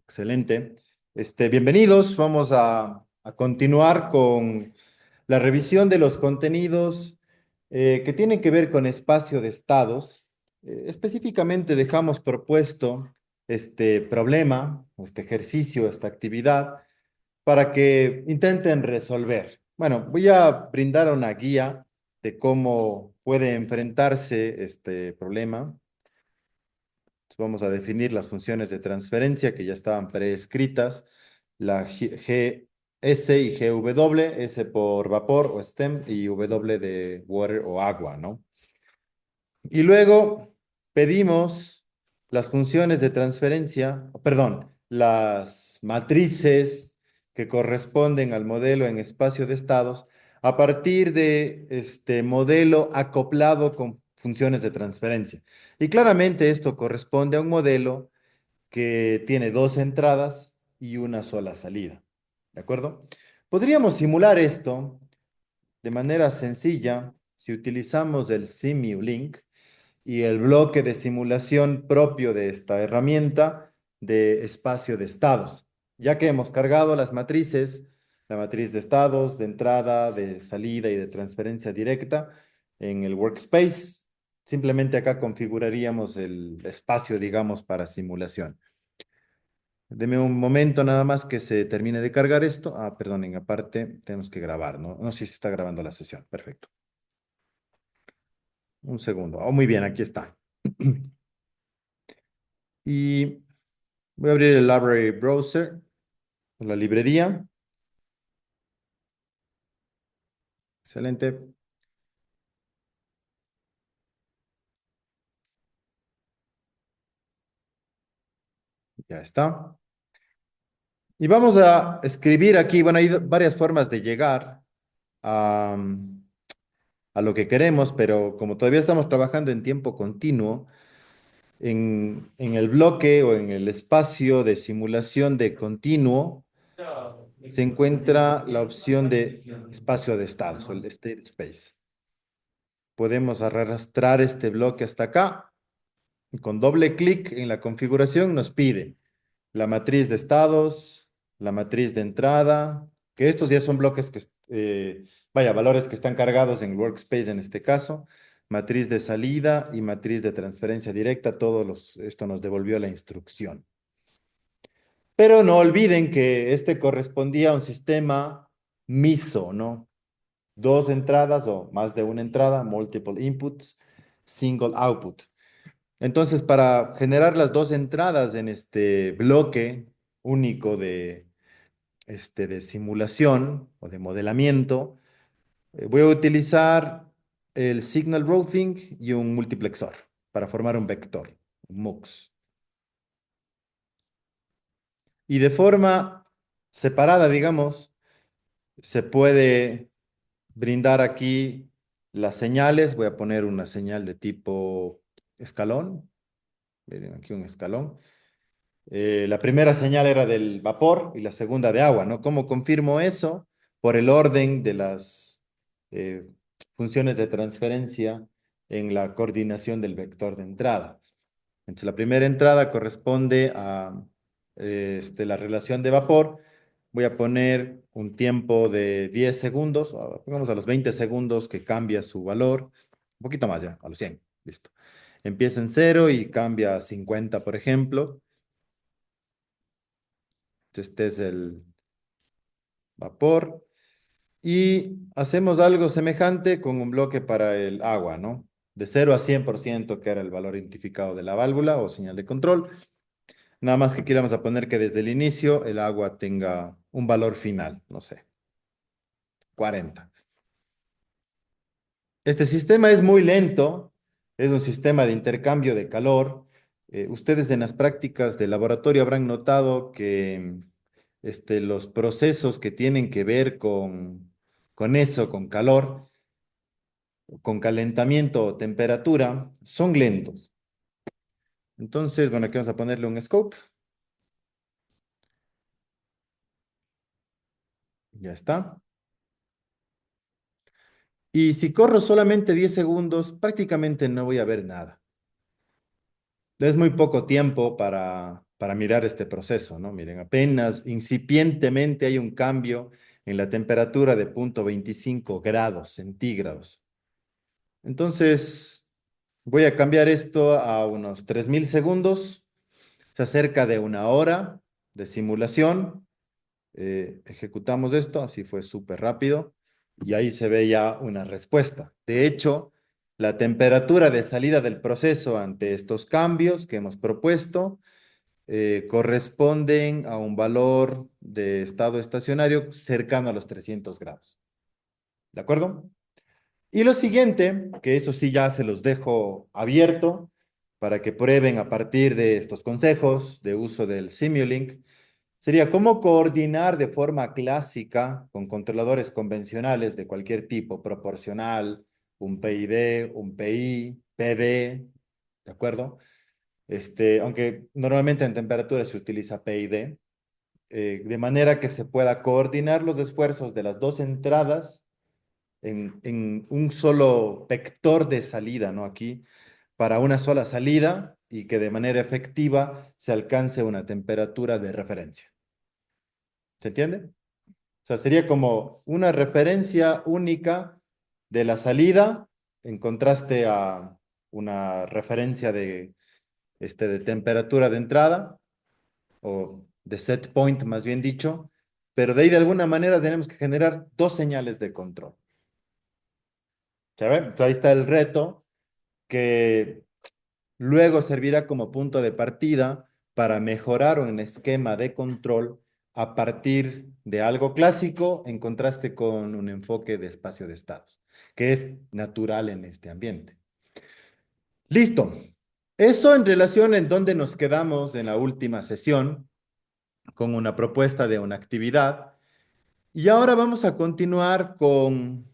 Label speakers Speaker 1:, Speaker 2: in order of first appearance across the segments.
Speaker 1: Excelente. Bienvenidos. Vamos a continuar con la revisión de los contenidos que tienen que ver con espacio de estados. Específicamente dejamos propuesto este problema, o este ejercicio, esta actividad, para que intenten resolver. Bueno, voy a brindar una guía de cómo puede enfrentarse este problema. Vamos a definir las funciones de transferencia que ya estaban preescritas, la S y GW, S por vapor o STEM y W de water o agua, ¿no? Y luego pedimos las funciones de transferencia, perdón, las matrices que corresponden al modelo en espacio de estados a partir de este modelo acoplado con funciones de transferencia. Y claramente esto corresponde a un modelo que tiene dos entradas y una sola salida. ¿De acuerdo? Podríamos simular esto de manera sencilla si utilizamos el Simulink y el bloque de simulación propio de esta herramienta de espacio de estados. Ya que hemos cargado las matrices, la matriz de estados, de entrada, de salida y de transferencia directa en el workspace, simplemente acá configuraríamos el espacio, digamos, para simulación. Deme un momento nada más que se termine de cargar esto. Ah, perdonen, aparte tenemos que grabar, ¿no? No sé si se está grabando la sesión. Perfecto. Un segundo. Oh, muy bien, aquí está. Y voy a abrir el Library Browser, la librería. Excelente. Ya está. Y vamos a escribir aquí, bueno, hay varias formas de llegar a, a lo que queremos, pero como todavía estamos trabajando en tiempo continuo, en el bloque o en el espacio de simulación de continuo, se encuentra la opción de espacio de estados o el state space. Podemos arrastrar este bloque hasta acá y con doble clic en la configuración nos pide la matriz de estados, la matriz de entrada, que estos ya son bloques que, vaya, valores que están cargados en Workspace en este caso, matriz de salida y matriz de transferencia directa, esto nos devolvió la instrucción. Pero no olviden que este correspondía a un sistema MISO, ¿no? Dos entradas o más de una entrada, multiple inputs, single output. Entonces, para generar las dos entradas en este bloque único de simulación o de modelamiento, voy a utilizar el signal routing y un multiplexor para formar un vector, un MUX. Y de forma separada, digamos, se puede brindar aquí las señales. Voy a poner una señal de tipo escalón. Miren, aquí un escalón. La primera señal era del vapor y la segunda de agua, ¿no? ¿Cómo confirmo eso? Por el orden de las eh, funciones de transferencia en la coordinación del vector de entrada. Entonces, la primera entrada corresponde a la relación de vapor. Voy a poner un tiempo de 10 segundos, pongamos a los 20 segundos que cambia su valor, un poquito más ya, a los 100, listo. Empieza en 0 y cambia a 50, por ejemplo. Este es el vapor. Y hacemos algo semejante con un bloque para el agua, ¿no? De 0 a 100%, que era el valor identificado de la válvula o señal de control. Nada más que aquí vamos a poner que desde el inicio el agua tenga un valor final, no sé, 40. Este sistema es muy lento, es un sistema de intercambio de calor. Ustedes en las prácticas de laboratorio habrán notado que los procesos que tienen que ver con eso, con calor, con calentamiento o temperatura, son lentos. Entonces, bueno, aquí vamos a ponerle un scope. Ya está. Y si corro solamente 10 segundos, prácticamente no voy a ver nada. Es muy poco tiempo para mirar este proceso, ¿no? Miren, apenas incipientemente hay un cambio en la temperatura de 0,25 grados centígrados. Entonces, voy a cambiar esto a unos 3000 segundos, o sea, cerca de una hora de simulación. Ejecutamos esto, así fue súper rápido, y ahí se ve ya una respuesta. De hecho, la temperatura de salida del proceso ante estos cambios que hemos propuesto corresponden a un valor de estado estacionario cercano a los 300 grados. ¿De acuerdo? Y lo siguiente, que eso sí ya se los dejo abierto para que prueben a partir de estos consejos de uso del Simulink, sería cómo coordinar de forma clásica con controladores convencionales de cualquier tipo, proporcional, un PID, un PI, PD, ¿de acuerdo? Aunque normalmente en temperatura se utiliza PID, de manera que se pueda coordinar los esfuerzos de las dos entradas en un solo vector de salida, ¿no? Aquí, para una sola salida y que de manera efectiva se alcance una temperatura de referencia. ¿Se entiende? O sea, sería como una referencia única de la salida en contraste a una referencia de temperatura de entrada o de set point, más bien dicho, pero de ahí de alguna manera tenemos que generar dos señales de control. ¿Saben? Entonces ahí está el reto que luego servirá como punto de partida para mejorar un esquema de control a partir de algo clásico en contraste con un enfoque de espacio de estados, que es natural en este ambiente. Listo. Eso en relación en donde nos quedamos en la última sesión con una propuesta de una actividad. Y ahora vamos a continuar con,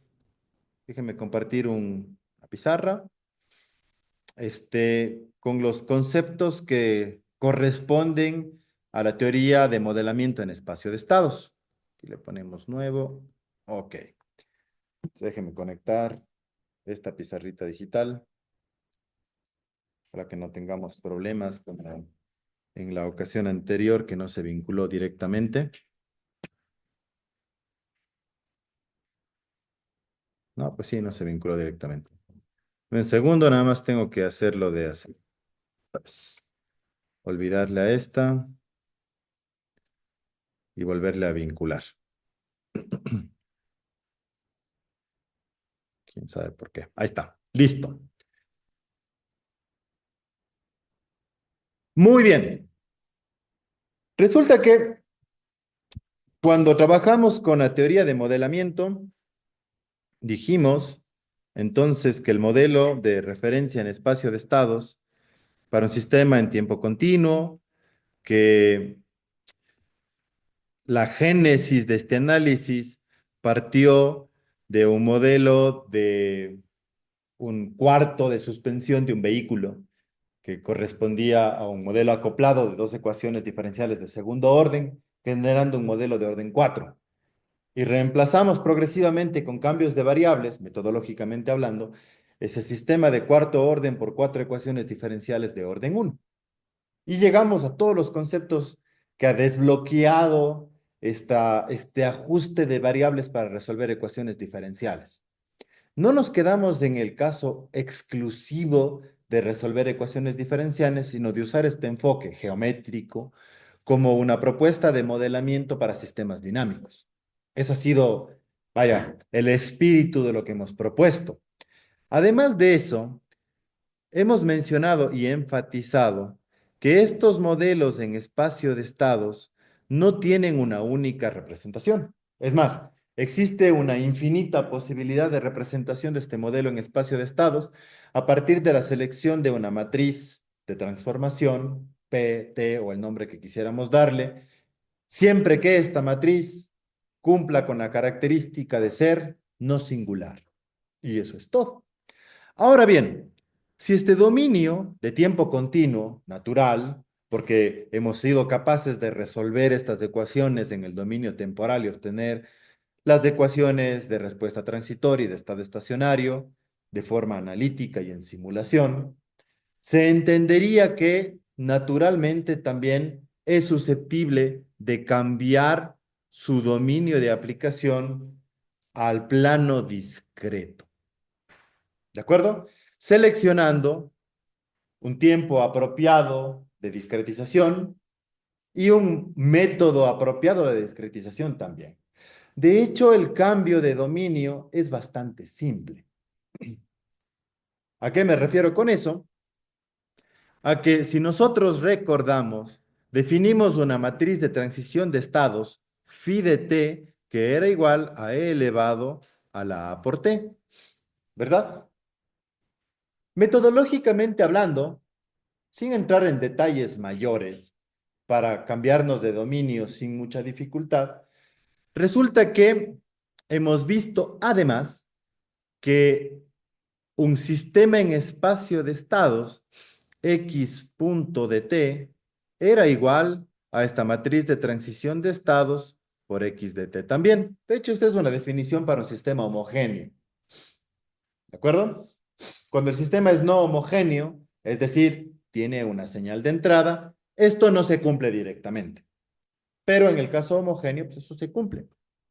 Speaker 1: déjenme compartir una pizarra, con los conceptos que corresponden a la teoría de modelamiento en espacio de estados. Aquí le ponemos nuevo. Ok. Entonces, déjenme conectar esta pizarrita digital para que no tengamos problemas como en la ocasión anterior que no se vinculó directamente. No, pues sí, no se vinculó directamente. Un segundo, nada más tengo que hacerlo de así. Pues, olvidarle a esta y volverle a vincular. ¿Quién sabe por qué? Ahí está. Listo. Muy bien. Resulta que cuando trabajamos con la teoría de modelamiento, dijimos entonces que el modelo de referencia en espacio de estados para un sistema en tiempo continuo, que la génesis de este análisis partió de un modelo de un cuarto de suspensión de un vehículo que correspondía a un modelo acoplado de dos ecuaciones diferenciales de segundo orden, generando un modelo de orden 4. Y reemplazamos progresivamente con cambios de variables, metodológicamente hablando, ese sistema de cuarto orden por cuatro ecuaciones diferenciales de orden 1. Y llegamos a todos los conceptos que ha desbloqueado este ajuste de variables para resolver ecuaciones diferenciales. No nos quedamos en el caso exclusivo de resolver ecuaciones diferenciales, sino de usar este enfoque geométrico como una propuesta de modelamiento para sistemas dinámicos. Eso ha sido, vaya, el espíritu de lo que hemos propuesto. Además de eso, hemos mencionado y enfatizado que estos modelos en espacio de estados no tienen una única representación. Es más, existe una infinita posibilidad de representación de este modelo en espacio de estados a partir de la selección de una matriz de transformación, P, T o el nombre que quisiéramos darle, siempre que esta matriz cumpla con la característica de ser no singular. Y eso es todo. Ahora bien, si este dominio de tiempo continuo, natural, porque hemos sido capaces de resolver estas ecuaciones en el dominio temporal y obtener las ecuaciones de respuesta transitoria y de estado estacionario de forma analítica y en simulación, se entendería que naturalmente también es susceptible de cambiar su dominio de aplicación al plano discreto. ¿De acuerdo? Seleccionando un tiempo apropiado de discretización y un método apropiado de discretización también. De hecho, el cambio de dominio es bastante simple. ¿A qué me refiero con eso? A que si nosotros recordamos, definimos una matriz de transición de estados phi de t que era igual a e elevado a la a por t, ¿verdad? Metodológicamente hablando, sin entrar en detalles mayores para cambiarnos de dominio sin mucha dificultad, resulta que hemos visto además que un sistema en espacio de estados x punto de t era igual a esta matriz de transición de estados por x de t también. De hecho, esta es una definición para un sistema homogéneo. ¿De acuerdo? Cuando el sistema es no homogéneo, es decir, tiene una señal de entrada, esto no se cumple directamente. Pero en el caso homogéneo, pues eso se cumple.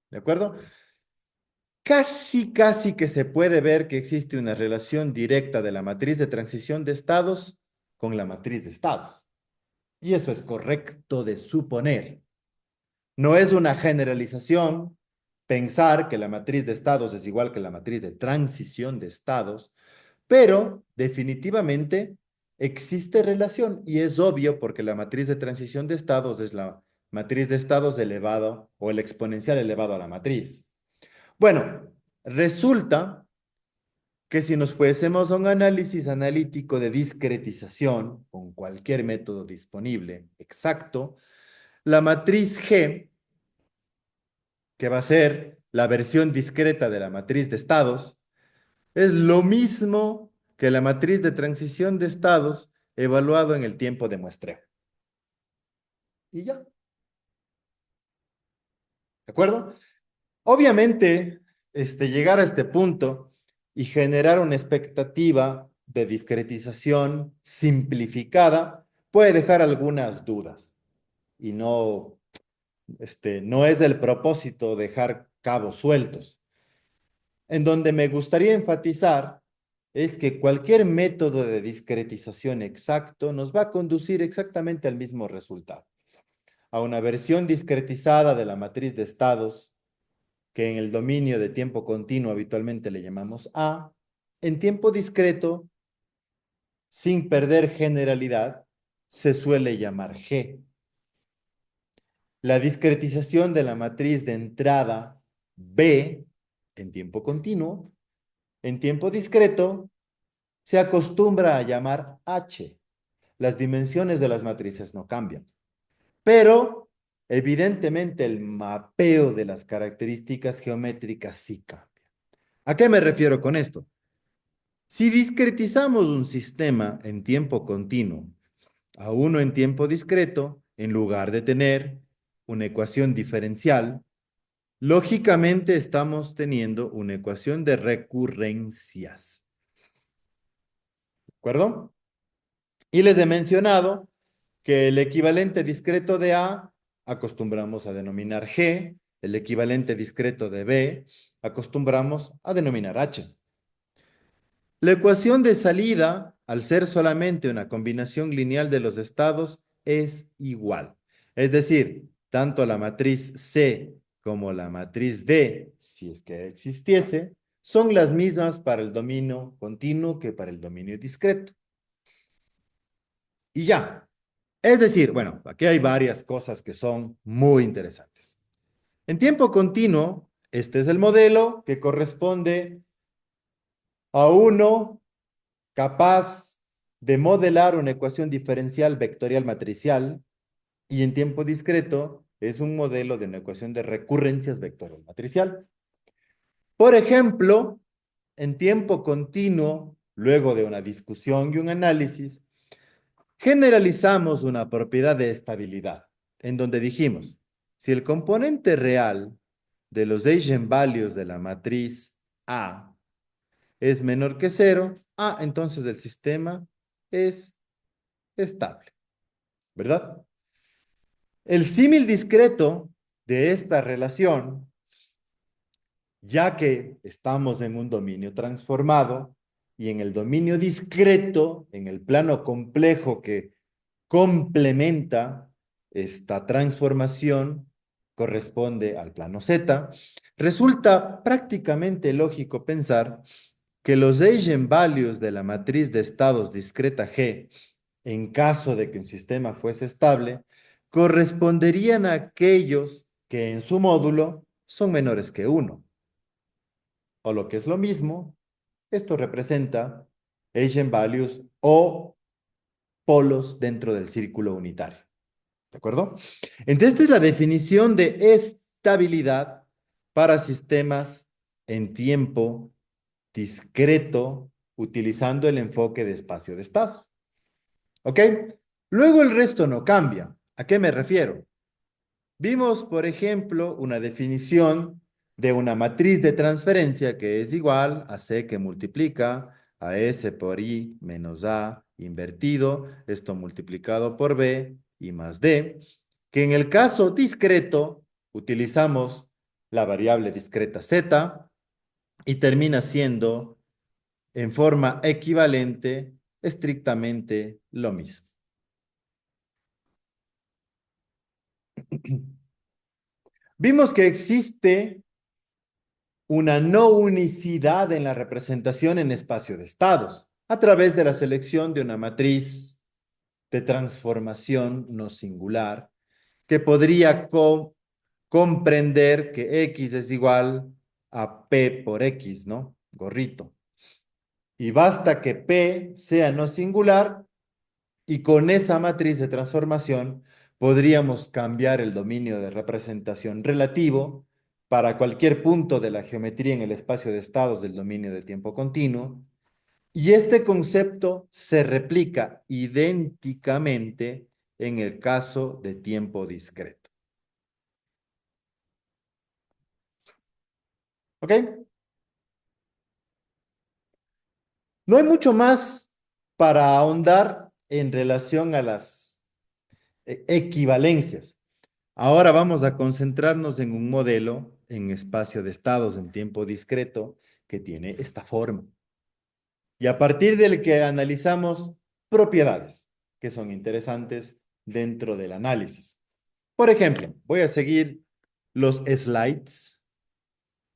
Speaker 1: ¿De acuerdo? Casi que se puede ver que existe una relación directa de la matriz de transición de estados con la matriz de estados. Y eso es correcto de suponer. No es una generalización pensar que la matriz de estados es igual que la matriz de transición de estados, pero definitivamente existe relación y es obvio porque la matriz de transición de estados es la matriz de estados elevado o el exponencial elevado a la matriz. Bueno, resulta que si nos fuésemos a un análisis analítico de discretización con cualquier método disponible exacto, la matriz G, que va a ser la versión discreta de la matriz de estados, es lo mismo que la matriz de transición de estados evaluado en el tiempo de muestreo. Y ya, ¿de acuerdo? Obviamente, llegar a este punto y generar una expectativa de discretización simplificada puede dejar algunas dudas y no es del propósito dejar cabos sueltos. En donde me gustaría enfatizar es que cualquier método de discretización exacto nos va a conducir exactamente al mismo resultado, a una versión discretizada de la matriz de estados que en el dominio de tiempo continuo habitualmente le llamamos A, en tiempo discreto, sin perder generalidad, se suele llamar G. La discretización de la matriz de entrada B en tiempo continuo, en tiempo discreto, se acostumbra a llamar H. Las dimensiones de las matrices no cambian, pero evidentemente el mapeo de las características geométricas sí cambia. ¿A qué me refiero con esto? Si discretizamos un sistema en tiempo continuo a uno en tiempo discreto, en lugar de tener una ecuación diferencial, lógicamente estamos teniendo una ecuación de recurrencias. ¿De acuerdo? Y les he mencionado que el equivalente discreto de A acostumbramos a denominar G, el equivalente discreto de B acostumbramos a denominar H. La ecuación de salida, al ser solamente una combinación lineal de los estados, es igual. Es decir, tanto la matriz C como la matriz D, si es que existiese, son las mismas para el dominio continuo que para el dominio discreto. Y ya. Es decir, bueno, aquí hay varias cosas que son muy interesantes. En tiempo continuo, este es el modelo que corresponde a uno capaz de modelar una ecuación diferencial vectorial matricial y en tiempo discreto es un modelo de una ecuación de recurrencias vectorial matricial. Por ejemplo, en tiempo continuo, luego de una discusión y un análisis, generalizamos una propiedad de estabilidad, en donde dijimos, si el componente real de los eigenvalues de la matriz A es menor que cero, entonces el sistema es estable. ¿verdad? El símil discreto de esta relación, ya que estamos en un dominio transformado y en el dominio discreto, en el plano complejo que complementa esta transformación, corresponde al plano Z, resulta prácticamente lógico pensar que los eigenvalues de la matriz de estados discreta G, en caso de que un sistema fuese estable, corresponderían a aquellos que en su módulo son menores que 1. O lo que es lo mismo, esto representa eigenvalues o polos dentro del círculo unitario. ¿De acuerdo? Entonces, esta es la definición de estabilidad para sistemas en tiempo discreto utilizando el enfoque de espacio de estados. ¿Ok? Luego el resto no cambia. ¿A qué me refiero? Vimos, por ejemplo, una definición de una matriz de transferencia que es igual a C que multiplica a S por I menos A invertido, esto multiplicado por B y más D, que en el caso discreto utilizamos la variable discreta Z y termina siendo en forma equivalente estrictamente lo mismo. Vimos que existe una no unicidad en la representación en espacio de estados a través de la selección de una matriz de transformación no singular que podría comprender que X es igual a P por X, ¿no? Gorrito. Y basta que P sea no singular y con esa matriz de transformación podríamos cambiar el dominio de representación relativo para cualquier punto de la geometría en el espacio de estados del dominio de tiempo continuo. Y este concepto se replica idénticamente en el caso de tiempo discreto. ¿Ok? No hay mucho más para ahondar en relación a las equivalencias. Ahora vamos a concentrarnos en un modelo en espacio de estados en tiempo discreto que tiene esta forma. Y a partir del que analizamos propiedades que son interesantes dentro del análisis. Por ejemplo, voy a seguir los slides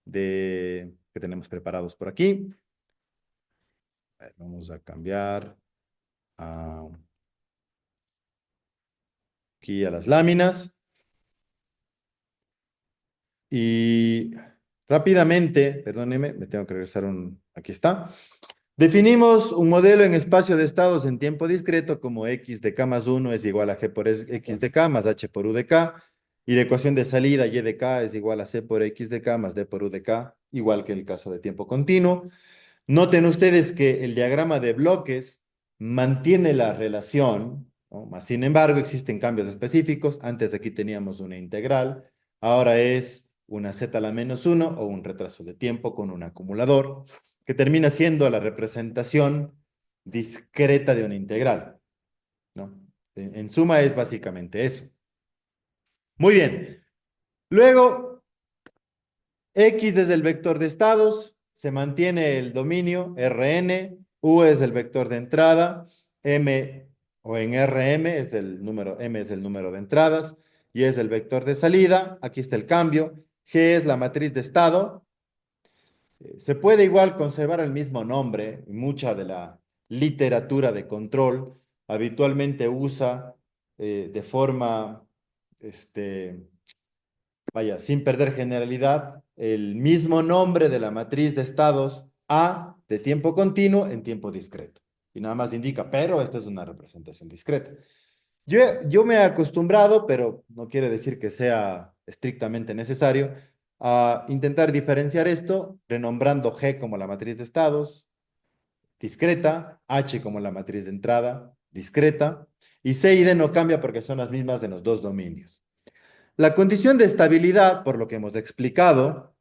Speaker 1: que tenemos preparados por aquí. Vamos a cambiar aquí a las láminas. Y rápidamente, perdónenme, me tengo que regresar aquí está. Definimos un modelo en espacio de estados en tiempo discreto como x de k más 1 es igual a g por x de k más h por u de k. Y la ecuación de salida y de k es igual a c por x de k más d por u de k, igual que en el caso de tiempo continuo. Noten ustedes que el diagrama de bloques mantiene la relación, ¿no? Más sin embargo, existen cambios específicos. Antes de aquí teníamos una integral, ahora es una z a la menos 1 o un retraso de tiempo con un acumulador, que termina siendo la representación discreta de una integral, ¿no? En suma es básicamente eso. Muy bien. Luego, X es el vector de estados, se mantiene el dominio Rn, U es el vector de entrada, M o en Rm es el número, M es el número de entradas y es el vector de salida. Aquí está el cambio. G es la matriz de estado. Se puede igual conservar el mismo nombre. Mucha de la literatura de control habitualmente usa de forma, vaya, sin perder generalidad, el mismo nombre de la matriz de estados A de tiempo continuo en tiempo discreto. Y nada más indica, pero esta es una representación discreta. Yo me he acostumbrado, pero no quiere decir que sea estrictamente necesario, a intentar diferenciar esto, renombrando G como la matriz de estados, discreta, H como la matriz de entrada, discreta, y C y D no cambia porque son las mismas en los dos dominios. La condición de estabilidad, por lo que hemos explicado,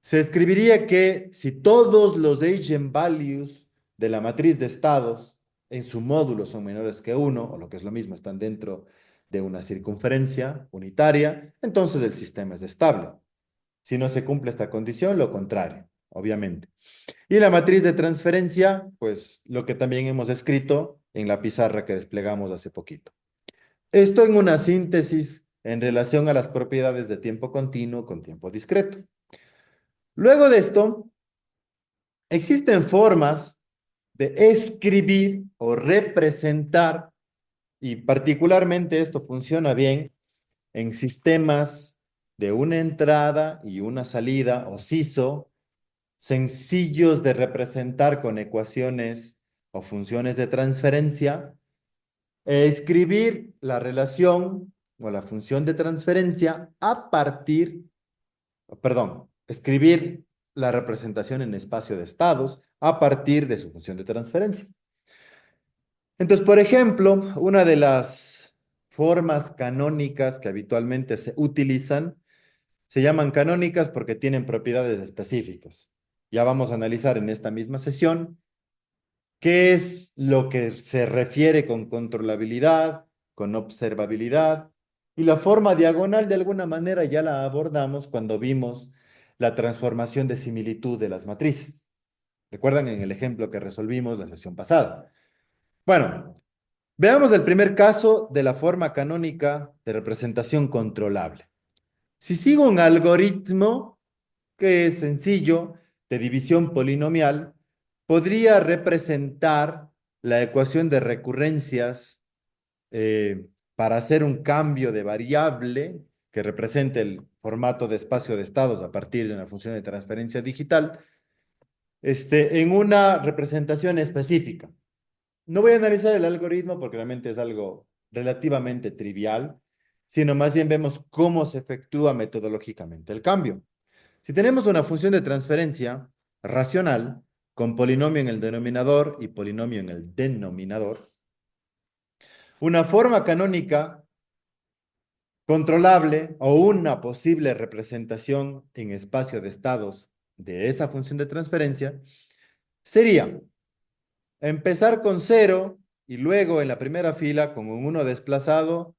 Speaker 1: se escribiría que si todos los eigenvalues de la matriz de estados en su módulo son menores que 1, o lo que es lo mismo, están dentro de una circunferencia unitaria, entonces el sistema es estable. Si no se cumple esta condición, lo contrario, obviamente. Y la matriz de transferencia, pues lo que también hemos escrito en la pizarra que desplegamos hace poquito. Esto en una síntesis en relación a las propiedades de tiempo continuo con tiempo discreto. Luego de esto, existen formas de escribir o representar, y particularmente esto funciona bien en sistemas de una entrada y una salida o SISO, sencillos de representar con ecuaciones o funciones de transferencia, escribir la relación o la función de transferencia a partir, perdón, escribir la representación en espacio de estados a partir de su función de transferencia. Entonces, por ejemplo, una de las formas canónicas que habitualmente se utilizan se llaman canónicas porque tienen propiedades específicas. Ya vamos a analizar en esta misma sesión qué es lo que se refiere con controlabilidad, con observabilidad, y la forma diagonal de alguna manera ya la abordamos cuando vimos la transformación de similitud de las matrices. ¿Recuerdan en el ejemplo que resolvimos la sesión pasada? Bueno, veamos el primer caso de la forma canónica de representación controlable. Si sigo un algoritmo que es sencillo de división polinomial, podría representar la ecuación de recurrencias para hacer un cambio de variable que represente el formato de espacio de estados a partir de una función de transferencia digital, en una representación específica. No voy a analizar el algoritmo porque realmente es algo relativamente trivial, sino más bien vemos cómo se efectúa metodológicamente el cambio. Si tenemos una función de transferencia racional con polinomio en el denominador y polinomio en el denominador, una forma canónica controlable o una posible representación en espacio de estados de esa función de transferencia sería empezar con 0 y luego en la primera fila con un 1 desplazado,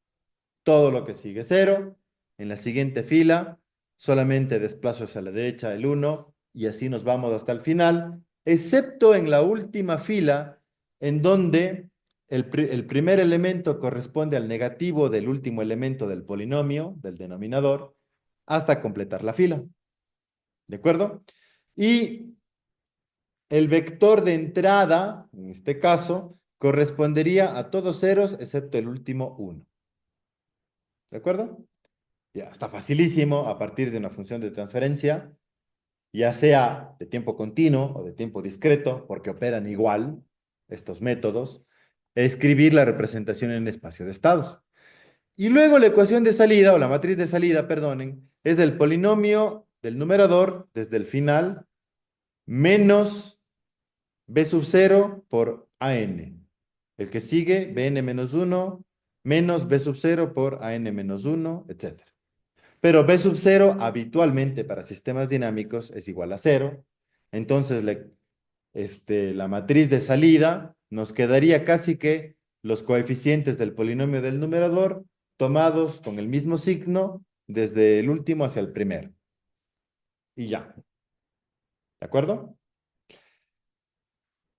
Speaker 1: todo lo que sigue 0. En la siguiente fila solamente desplazo hacia la derecha el 1 y así nos vamos hasta el final, excepto en la última fila en donde el primer elemento corresponde al negativo del último elemento del polinomio, del denominador, hasta completar la fila. ¿De acuerdo? Y el vector de entrada, en este caso, correspondería a todos ceros excepto el último 1. ¿De acuerdo? Ya está facilísimo a partir de una función de transferencia, ya sea de tiempo continuo o de tiempo discreto, porque operan igual estos métodos, escribir la representación en espacio de estados. Y luego la ecuación de salida, o la matriz de salida, perdonen, es el polinomio del numerador desde el final menos b sub 0 por an. El que sigue, bn menos 1 menos b sub 0 por an menos 1, etc. Pero b sub 0 habitualmente para sistemas dinámicos es igual a 0. Entonces la matriz de salida nos quedaría casi que los coeficientes del polinomio del numerador tomados con el mismo signo desde el último hacia el primero. Y ya. ¿De acuerdo?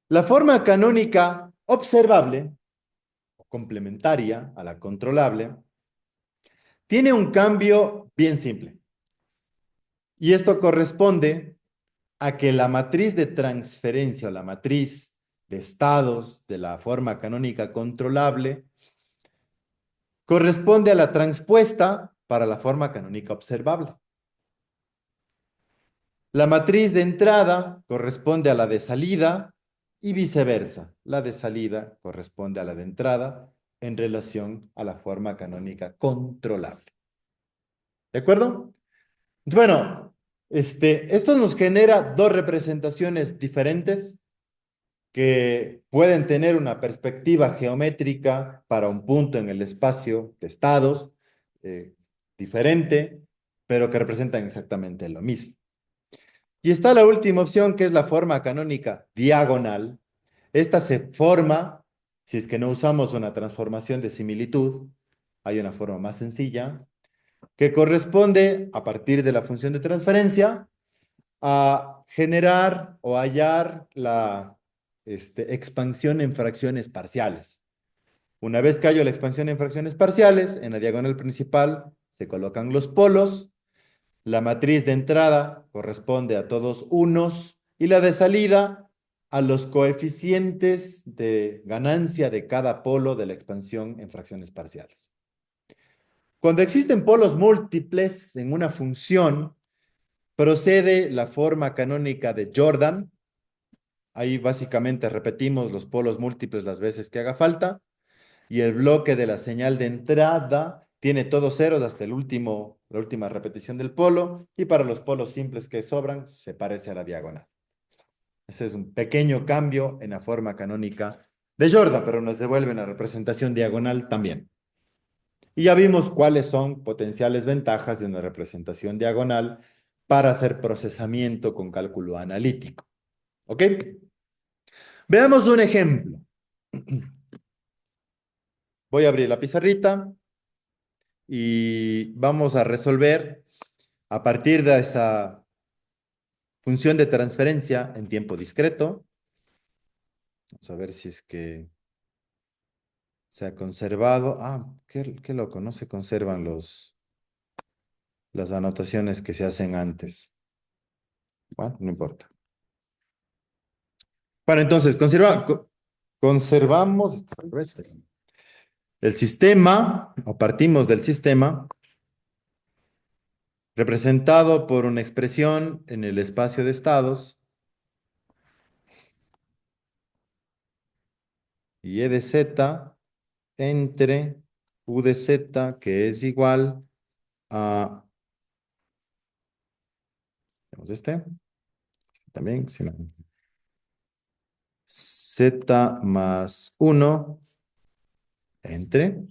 Speaker 1: La forma canónica observable, o complementaria a la controlable, tiene un cambio bien simple. Y esto corresponde a que la matriz de transferencia o la matriz de estados de la forma canónica controlable corresponde a la transpuesta para la forma canónica observable. La matriz de entrada corresponde a la de salida y viceversa. La de salida corresponde a la de entrada en relación a la forma canónica controlable. ¿De acuerdo? Bueno, esto nos genera dos representaciones diferentes que pueden tener una perspectiva geométrica para un punto en el espacio de estados diferente, pero que representan exactamente lo mismo. Y está la última opción, que es la forma canónica diagonal. Esta se forma Si es que no usamos una transformación de similitud, hay una forma más sencilla que corresponde, a partir de la función de transferencia, a generar o hallar la expansión en fracciones parciales. Una vez que hallo la expansión en fracciones parciales, en la diagonal principal se colocan los polos, la matriz de entrada corresponde a todos unos y la de salida a los coeficientes de ganancia de cada polo de la expansión en fracciones parciales. Cuando existen polos múltiples en una función, procede la forma canónica de Jordan. Ahí básicamente repetimos los polos múltiples las veces que haga falta y el bloque de la señal de entrada tiene todos ceros hasta la última repetición del polo y para los polos simples que sobran se parece a la diagonal. Ese es un pequeño cambio en la forma canónica de Jordan, pero nos devuelve una representación diagonal también. Y ya vimos cuáles son potenciales ventajas de una representación diagonal para hacer procesamiento con cálculo analítico. ¿Ok? Veamos un ejemplo. Voy a abrir la pizarrita y vamos a resolver a partir de esa función de transferencia en tiempo discreto. Vamos a ver si es que se ha conservado. Ah, qué loco, no se conservan las anotaciones que se hacen antes. Bueno, no importa. Bueno, entonces, conservamos el sistema, o partimos del sistema, representado por una expresión en el espacio de estados, y de z entre u de z, que es igual a, tenemos también, si no, z más 1 entre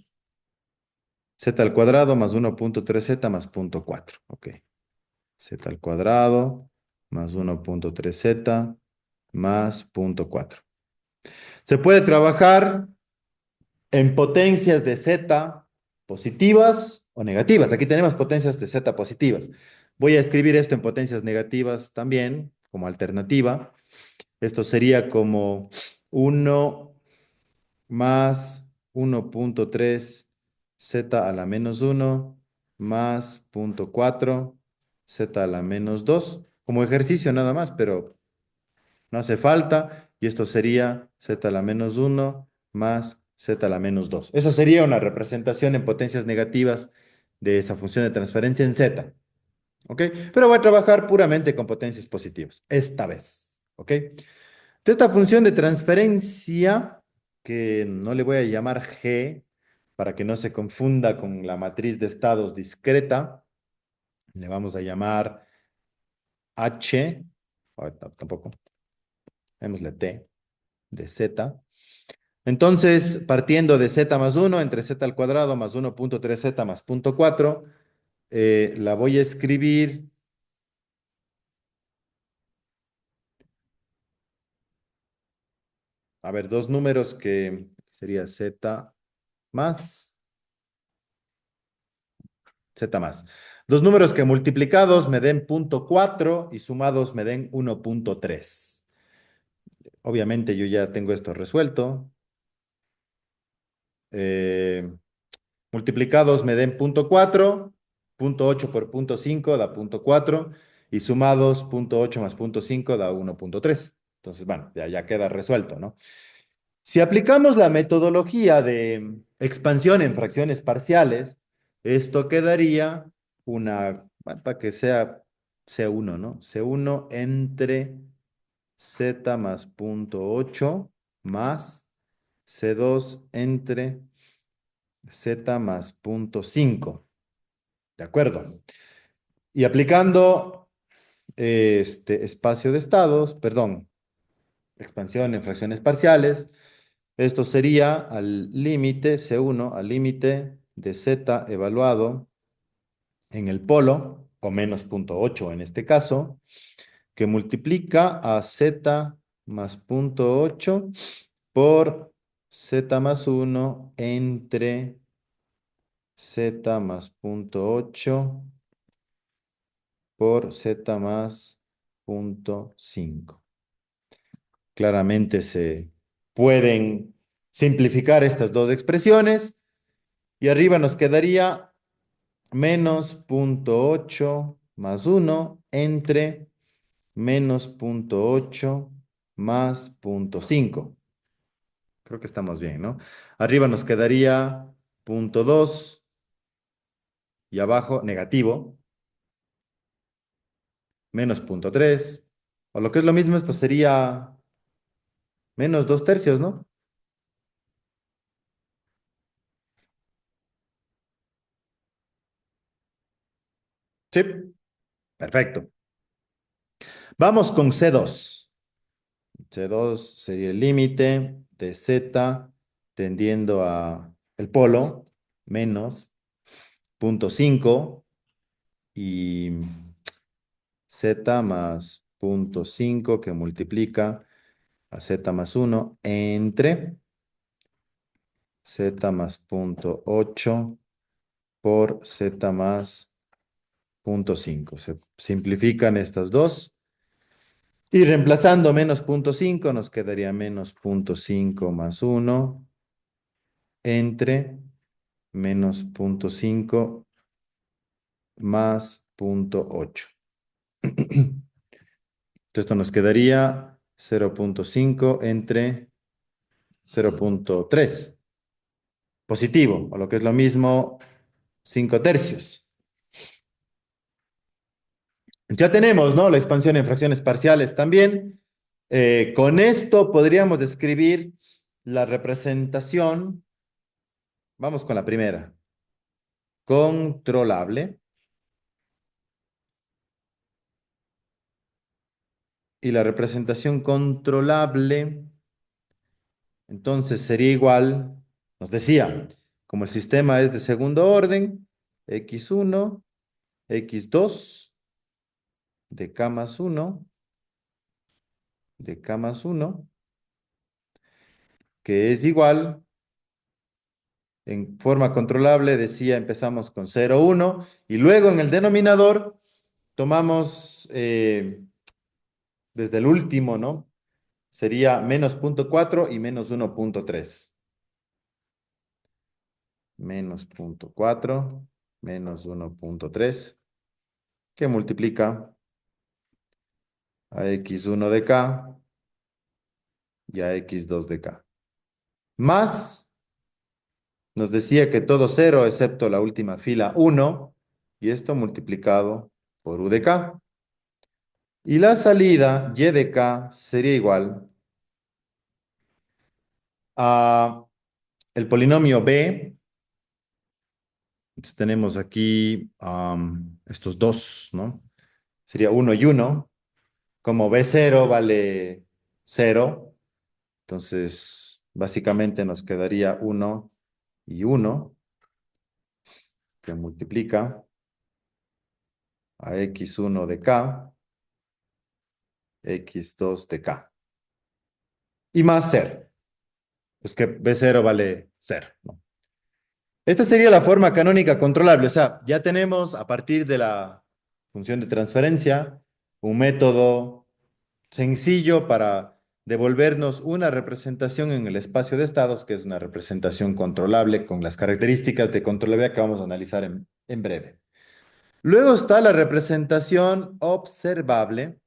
Speaker 1: z al cuadrado más 1.3z más 0.4. Ok. Z al cuadrado más 1.3z más 0.4. Se puede trabajar en potencias de z positivas o negativas. Aquí tenemos potencias de z positivas. Voy a escribir esto en potencias negativas también, como alternativa. Esto sería como 1 más 1.3 z a la menos 1 más 0.4 z a la menos 2, como ejercicio nada más, pero no hace falta, y esto sería z a la menos 1 más z a la menos 2. Esa sería una representación en potencias negativas de esa función de transferencia en z. ¿Ok? Pero voy a trabajar puramente con potencias positivas, esta vez. ¿Ok? De esta función de transferencia, que no le voy a llamar G, para que no se confunda con la matriz de estados discreta, le vamos a llamar H, tampoco, démosle T, de Z. Entonces, partiendo de Z más 1 entre Z al cuadrado más 1.3Z más 0.4, la voy a escribir, a ver, dos números que sería Z más, Z más. Dos números que multiplicados me den 0.4 y sumados me den 1.3. Obviamente yo ya tengo esto resuelto. Eh, Multiplicados me den 0.4, 0.8 por 0.5 da 0.4 y sumados 0.8 más 0.5 da 1.3. Entonces, bueno, ya queda resuelto, ¿no? Si aplicamos la metodología de expansión en fracciones parciales, esto quedaría bueno, para que sea C1, ¿no? C1 entre Z más 0.8 más C2 entre Z más 0.5. ¿De acuerdo? Y aplicando este espacio de estados, perdón, expansión en fracciones parciales, esto sería al límite C1, al límite de Z evaluado en el polo, o menos 0.8 en este caso, que multiplica a Z más 0.8 por Z más 1 entre Z más punto 8 por Z más punto 5. Claramente se pueden simplificar estas dos expresiones y arriba nos quedaría menos punto 8 más 1 entre menos punto 8 más punto 5. Creo que estamos bien, ¿no? Arriba nos quedaría punto 2 y abajo negativo, menos punto 3. O lo que es lo mismo, esto sería menos 2 tercios, ¿no? Sí, perfecto. Vamos con C2. C2 sería el límite de Z tendiendo a el polo, menos punto 5 y Z más punto 5 que multiplica a Z más 1 entre Z más punto 8 por Z más punto 5. Se simplifican estas dos. Y reemplazando menos punto 5 nos quedaría menos punto 5 más 1 entre menos punto 5 más punto 8. Entonces esto nos quedaría 0.5 entre 0.3 positivo, o lo que es lo mismo, 5 tercios. Ya tenemos, ¿no? La expansión en fracciones parciales también. Con esto podríamos describir la representación. Vamos con la primera. Controlable. Y la representación controlable, entonces sería igual, nos decía, como el sistema es de segundo orden, x1, x2, de k más 1, de k más 1, que es igual, en forma controlable, decía, empezamos con 0, 1, y luego en el denominador tomamos desde el último, ¿no? Sería menos punto 4 y menos 1.3. Menos punto 4 menos 1.3 que multiplica a x1 de k y a x2 de k. Más, nos decía que todo cero excepto la última fila 1 y esto multiplicado por u de k. Y la salida y de k sería igual a el polinomio b. Entonces tenemos aquí estos dos, ¿no? Sería uno y uno. Como b0 vale cero, entonces básicamente nos quedaría uno y uno que multiplica a x1 de k, x2 de k. Y más cero, pues que b0 vale cero, ¿no? Esta sería la forma canónica controlable, o sea, ya tenemos a partir de la función de transferencia un método sencillo para devolvernos una representación en el espacio de estados, que es una representación controlable con las características de controlabilidad que vamos a analizar en breve. Luego está la representación observable.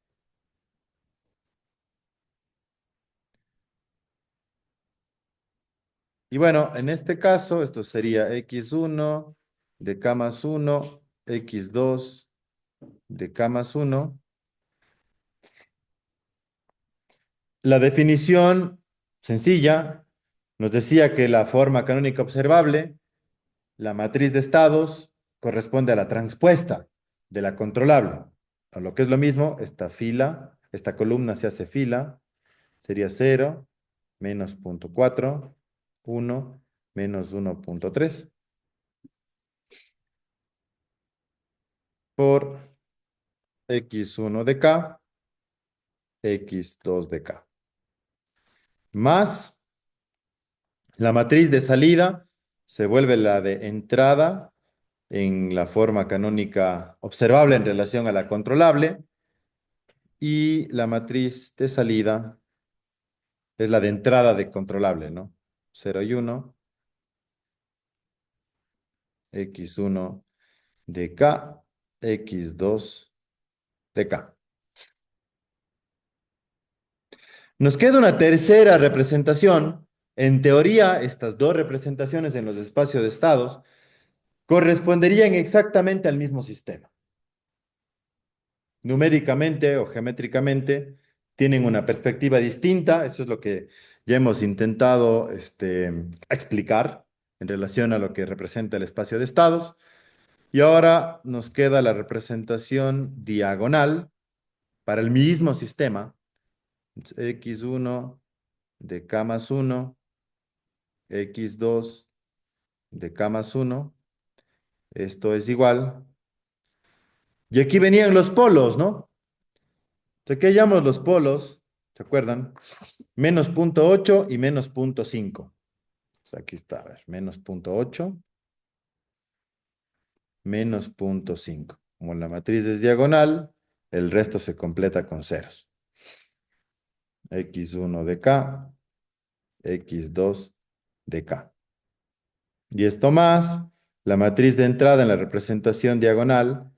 Speaker 1: Y bueno, en este caso, esto sería x1 de k más 1, x2 de k más 1. La definición sencilla nos decía que la forma canónica observable, la matriz de estados, corresponde a la transpuesta de la controlable. O lo que es lo mismo, esta fila, esta columna se hace fila, sería 0, menos punto 4, 1, menos 1.3 por x1 de k, x2 de k. Más La matriz de salida se vuelve la de entrada en la forma canónica observable en relación a la controlable y la matriz de salida es la de entrada de controlable, ¿no? 0 y 1, x1 de K, x2 de K. Nos queda una tercera representación. En teoría, estas dos representaciones en los espacios de estados corresponderían exactamente al mismo sistema. Numéricamente o geométricamente tienen una perspectiva distinta. Eso es lo que ya hemos intentado explicar en relación a lo que representa el espacio de estados. Y ahora nos queda la representación diagonal para el mismo sistema. X1 de K más 1, X2 de K más 1. Esto es igual. Y aquí venían los polos, ¿no? Entonces, ¿qué llamamos los polos? ¿Se acuerdan? Menos punto 8 y menos punto 5. Aquí está, a ver, menos punto 8, menos punto 5. Como la matriz es diagonal, el resto se completa con ceros. X1 de K, X2 de K. Y esto más, la matriz de entrada en la representación diagonal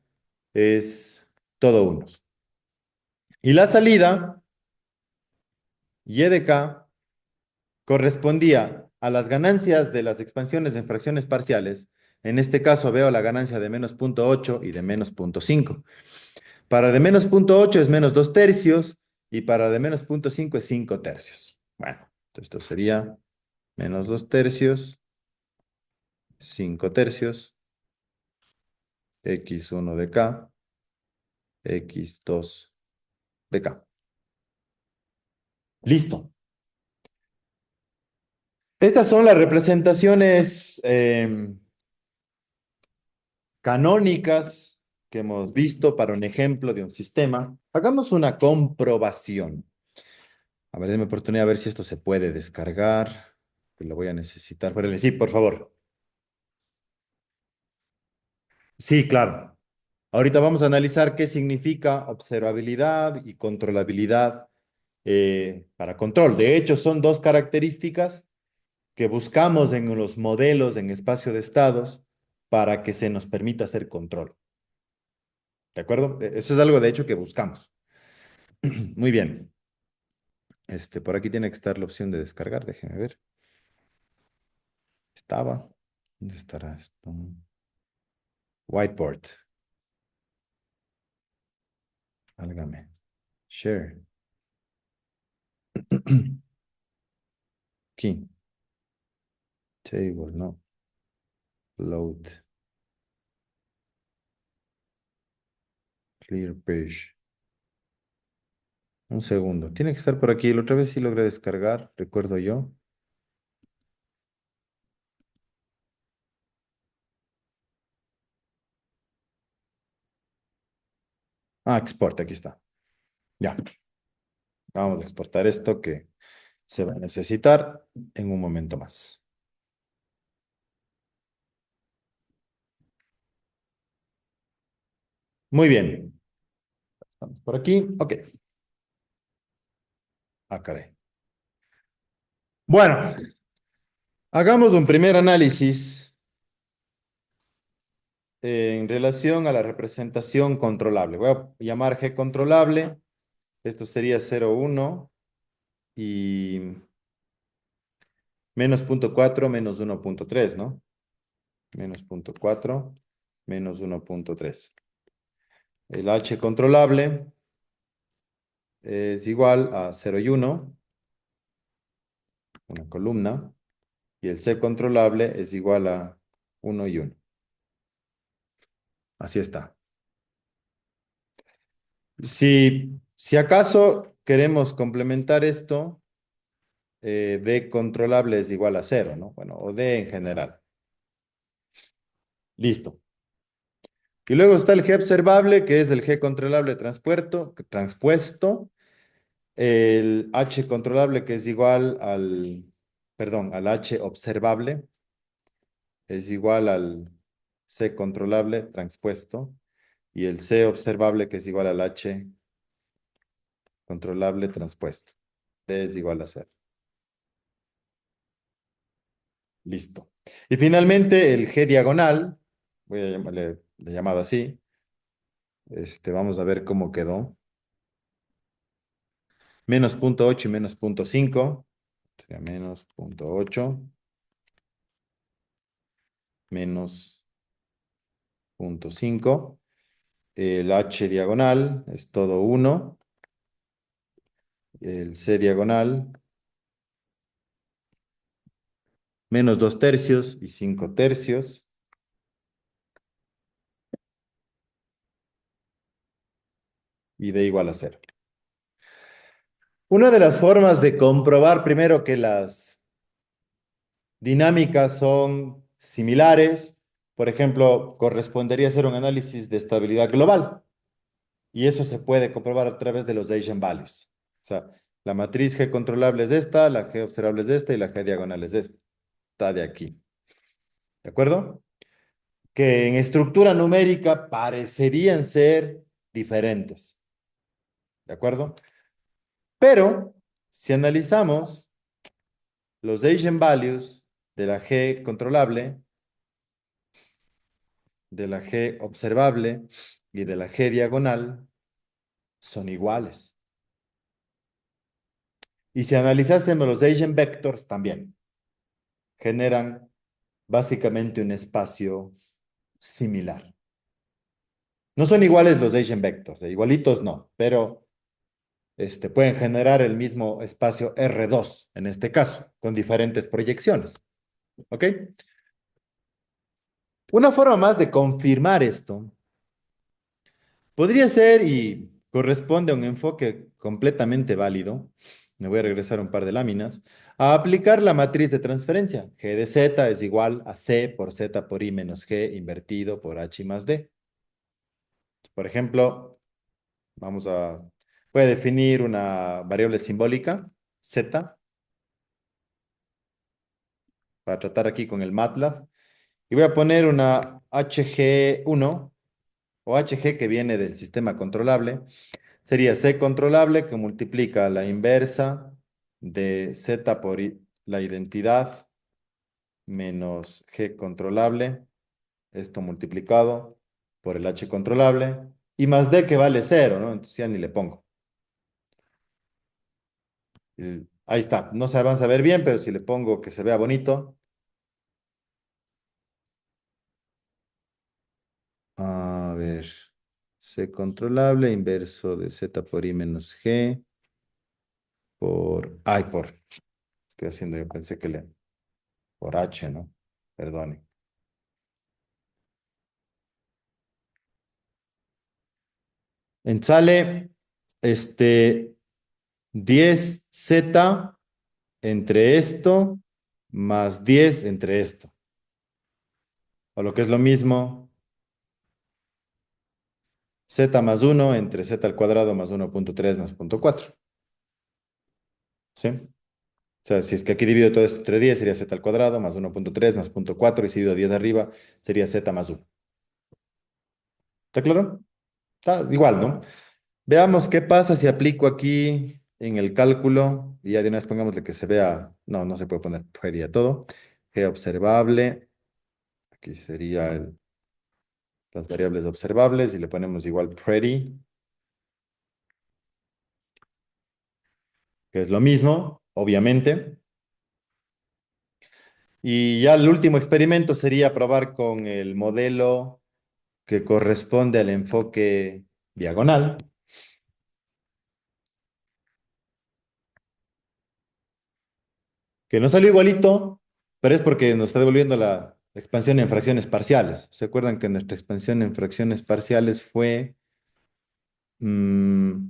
Speaker 1: es todo unos. Y la salida, Y de K, correspondía a las ganancias de las expansiones en fracciones parciales. En este caso veo la ganancia de menos punto 8 y de menos punto 5. Para de menos punto 8 es menos 2 tercios y para de menos punto 5 es 5 tercios. Bueno, esto sería menos 2 tercios, 5 tercios, x1 de K, x2 de K. Listo. Estas son las representaciones canónicas que hemos visto para un ejemplo de un sistema. Hagamos una comprobación. A ver, déme oportunidad a ver si esto se puede descargar, que lo voy a necesitar. Sí, por favor. Sí, claro. Ahorita vamos a analizar qué significa observabilidad y controlabilidad para control. De hecho, son dos características que buscamos en los modelos en espacio de estados para que se nos permita hacer control. ¿De acuerdo? Eso es algo de hecho que buscamos. Muy bien. Por aquí tiene que estar la opción de descargar, déjeme ver. Estaba. ¿Dónde estará esto? Whiteboard. Álgame. Share. Aquí. Table, no. Load. Clear page. Un segundo. Tiene que estar por aquí. La otra vez sí logré descargar, recuerdo yo. Ah, export, aquí está. Ya. Vamos a exportar esto que se va a necesitar en un momento más. Muy bien. Estamos por aquí. Ok. Ah, caray. Bueno, hagamos un primer análisis en relación a la representación controlable. Voy a llamar G controlable. Esto sería 0,1 y menos 0,4 menos 1,3, ¿no? Menos 0,4 menos 1,3. El H controlable es igual a 0 y 1, una columna, y el C controlable es igual a 1 y 1. Así está. Si acaso queremos complementar esto, D controlable es igual a 0, ¿no? Bueno, o D en general. Listo. Y luego está el G observable, que es el G controlable transpuesto, el H controlable, que es igual al perdón, al H observable es igual al C controlable transpuesto y el C observable que es igual al H controlable transpuesto. D es igual a cero. Listo. Y finalmente el G diagonal, voy a llamarle de llamado así. Vamos a ver cómo quedó. Menos punto 8 y menos punto 5. Sería menos punto 8 menos punto 5. El H diagonal es todo uno. El C diagonal, menos 2 tercios y 5 tercios. Y D igual a cero. Una de las formas de comprobar primero que las dinámicas son similares, por ejemplo, correspondería hacer un análisis de estabilidad global. Y eso se puede comprobar a través de los eigenvalues. O sea, la matriz G controlable es esta, la G observable es esta y la G diagonal es esta. Está de aquí. ¿De acuerdo? Que en estructura numérica parecerían ser diferentes. ¿De acuerdo? Pero si analizamos los eigenvalues de la G controlable, de la G observable y de la G diagonal, son iguales. Y si analizásemos los eigenvectors también, generan básicamente un espacio similar. No son iguales los eigenvectors, igualitos no, pero pueden generar el mismo espacio R2 en este caso, con diferentes proyecciones. ¿Ok? Una forma más de confirmar esto podría ser, y corresponde a un enfoque completamente válido, me voy a regresar un par de láminas, a aplicar la matriz de transferencia. G de Z es igual a C por Z por I menos G invertido por H más D. Por ejemplo, voy a definir una variable simbólica, Z, para tratar aquí con el MATLAB, y voy a poner una HG1 o HG que viene del sistema controlable. Sería C controlable que multiplica la inversa de Z por la identidad menos G controlable, esto multiplicado por el H controlable, y más D que vale cero, ¿no? Entonces ya ni le pongo. Ahí está, no se avanza a ver bien, pero si le pongo que se vea bonito. A ver, C controlable, inverso de Z por I menos G estoy haciendo, yo pensé que por H, ¿no? Perdone. Sale, este, 10Z entre esto más 10 entre esto. O lo que es lo mismo, Z más 1 entre Z al cuadrado más 1.3 más 0.4. ¿Sí? O sea, si es que aquí divido todo esto entre 10, sería Z al cuadrado más 1.3 más 0.4 y si divido 10 arriba, sería Z más 1. ¿Está claro? Está igual, ¿no? Veamos qué pasa si aplico aquí en el cálculo y ya de una vez pongámosle que se vea, no, no se puede poner query a todo. G observable, aquí sería las variables observables y le ponemos igual pretty, que es lo mismo, obviamente. Y ya el último experimento sería probar con el modelo que corresponde al enfoque diagonal, que no salió igualito, pero es porque nos está devolviendo la expansión en fracciones parciales. ¿Se acuerdan que nuestra expansión en fracciones parciales fue mm,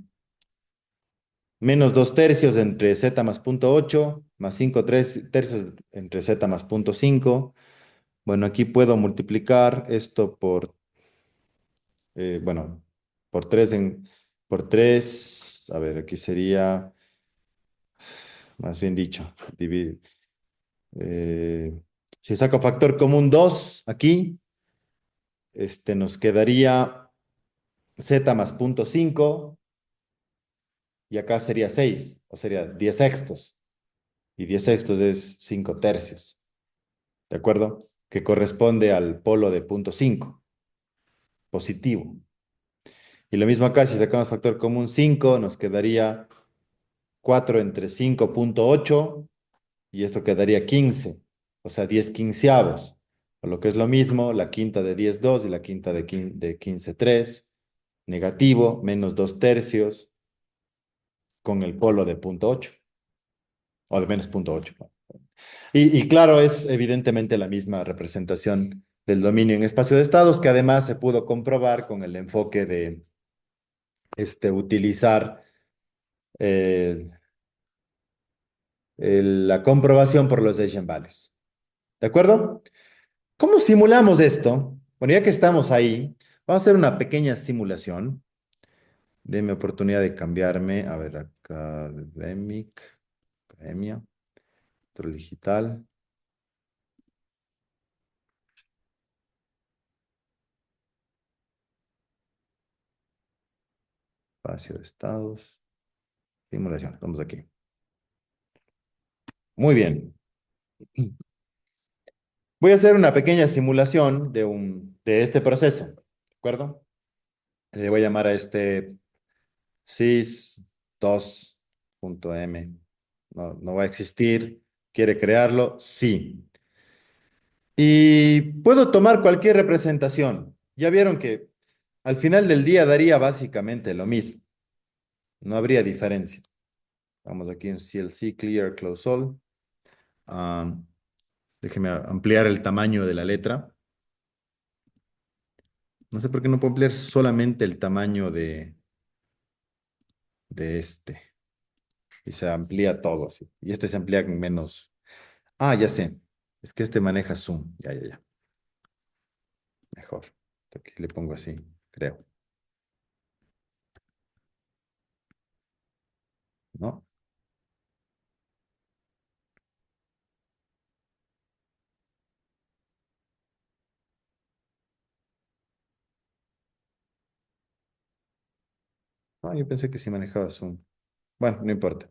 Speaker 1: menos 2 tercios entre z más punto 8 más 5 tercios entre z más punto 5? Bueno, aquí puedo multiplicar esto bueno, por 3 por 3, a ver, aquí sería, más bien dicho, dividir. Eh, si saco factor común 2 aquí, nos quedaría z más punto 5 y acá sería 6 o sería 10 sextos. Y 10 sextos es 5 tercios, ¿de acuerdo? Que corresponde al polo de punto 5 positivo. Y lo mismo acá, si sacamos factor común 5 nos quedaría 4 entre 5,8 y esto quedaría 15, o sea, 10 quinceavos. O lo que es lo mismo, la quinta de 10 2 y la quinta de 15 3 negativo, menos 2 tercios, con el polo de punto 8 o de menos punto 8. Y claro, es evidentemente la misma representación del dominio en espacio de estados, que además se pudo comprobar con el enfoque de utilizar eh, la comprobación por los eigenvalues. ¿De acuerdo? ¿Cómo simulamos esto? Bueno, ya que estamos ahí, vamos a hacer una pequeña simulación. Deme oportunidad de cambiarme. A ver, academia, control digital, espacio de estados, simulación. Estamos aquí. Muy bien. Voy a hacer una pequeña simulación de este proceso. ¿De acuerdo? Le voy a llamar a este sys2.m. No, no va a existir. ¿Quiere crearlo? Sí. Y puedo tomar cualquier representación. Ya vieron que al final del día daría básicamente lo mismo. No habría diferencia. Vamos aquí en CLC, Clear, Close All. Ah, déjeme ampliar el tamaño de la letra. No sé por qué no puedo ampliar solamente el tamaño de este. Y se amplía todo así. Y este se amplía con menos. Ah, ya sé. Es que este maneja zoom. Ya, ya, ya. Mejor. Aquí le pongo así, creo. ¿No? Ah, yo pensé que sí manejaba zoom. Bueno, no importa.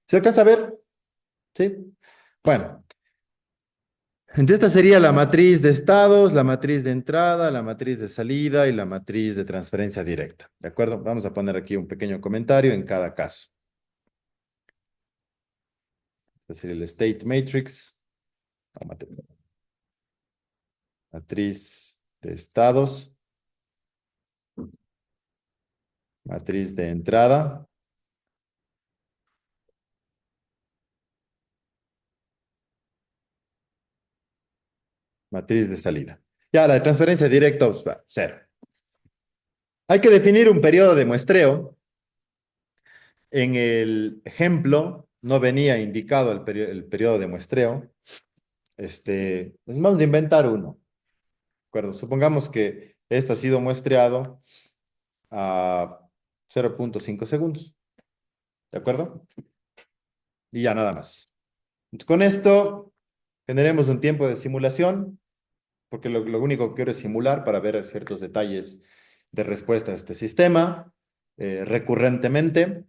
Speaker 1: ¿Se alcanza a ver? Sí. Bueno, entonces esta sería la matriz de estados, la matriz de entrada, la matriz de salida y la matriz de transferencia directa. ¿De acuerdo? Vamos a poner aquí un pequeño comentario en cada caso. Este sería el state matrix, o matriz de estados, matriz de entrada, matriz de salida. Ya, la de transferencia directa, pues, va, cero. Hay que definir un periodo de muestreo. En el ejemplo no venía indicado el periodo de muestreo. Pues vamos a inventar uno. ¿De acuerdo? Supongamos que esto ha sido muestreado a 0,5 segundos. ¿De acuerdo? Y ya nada más. Entonces, con esto generemos un tiempo de simulación, porque lo único que quiero es simular para ver ciertos detalles de respuesta a este sistema recurrentemente.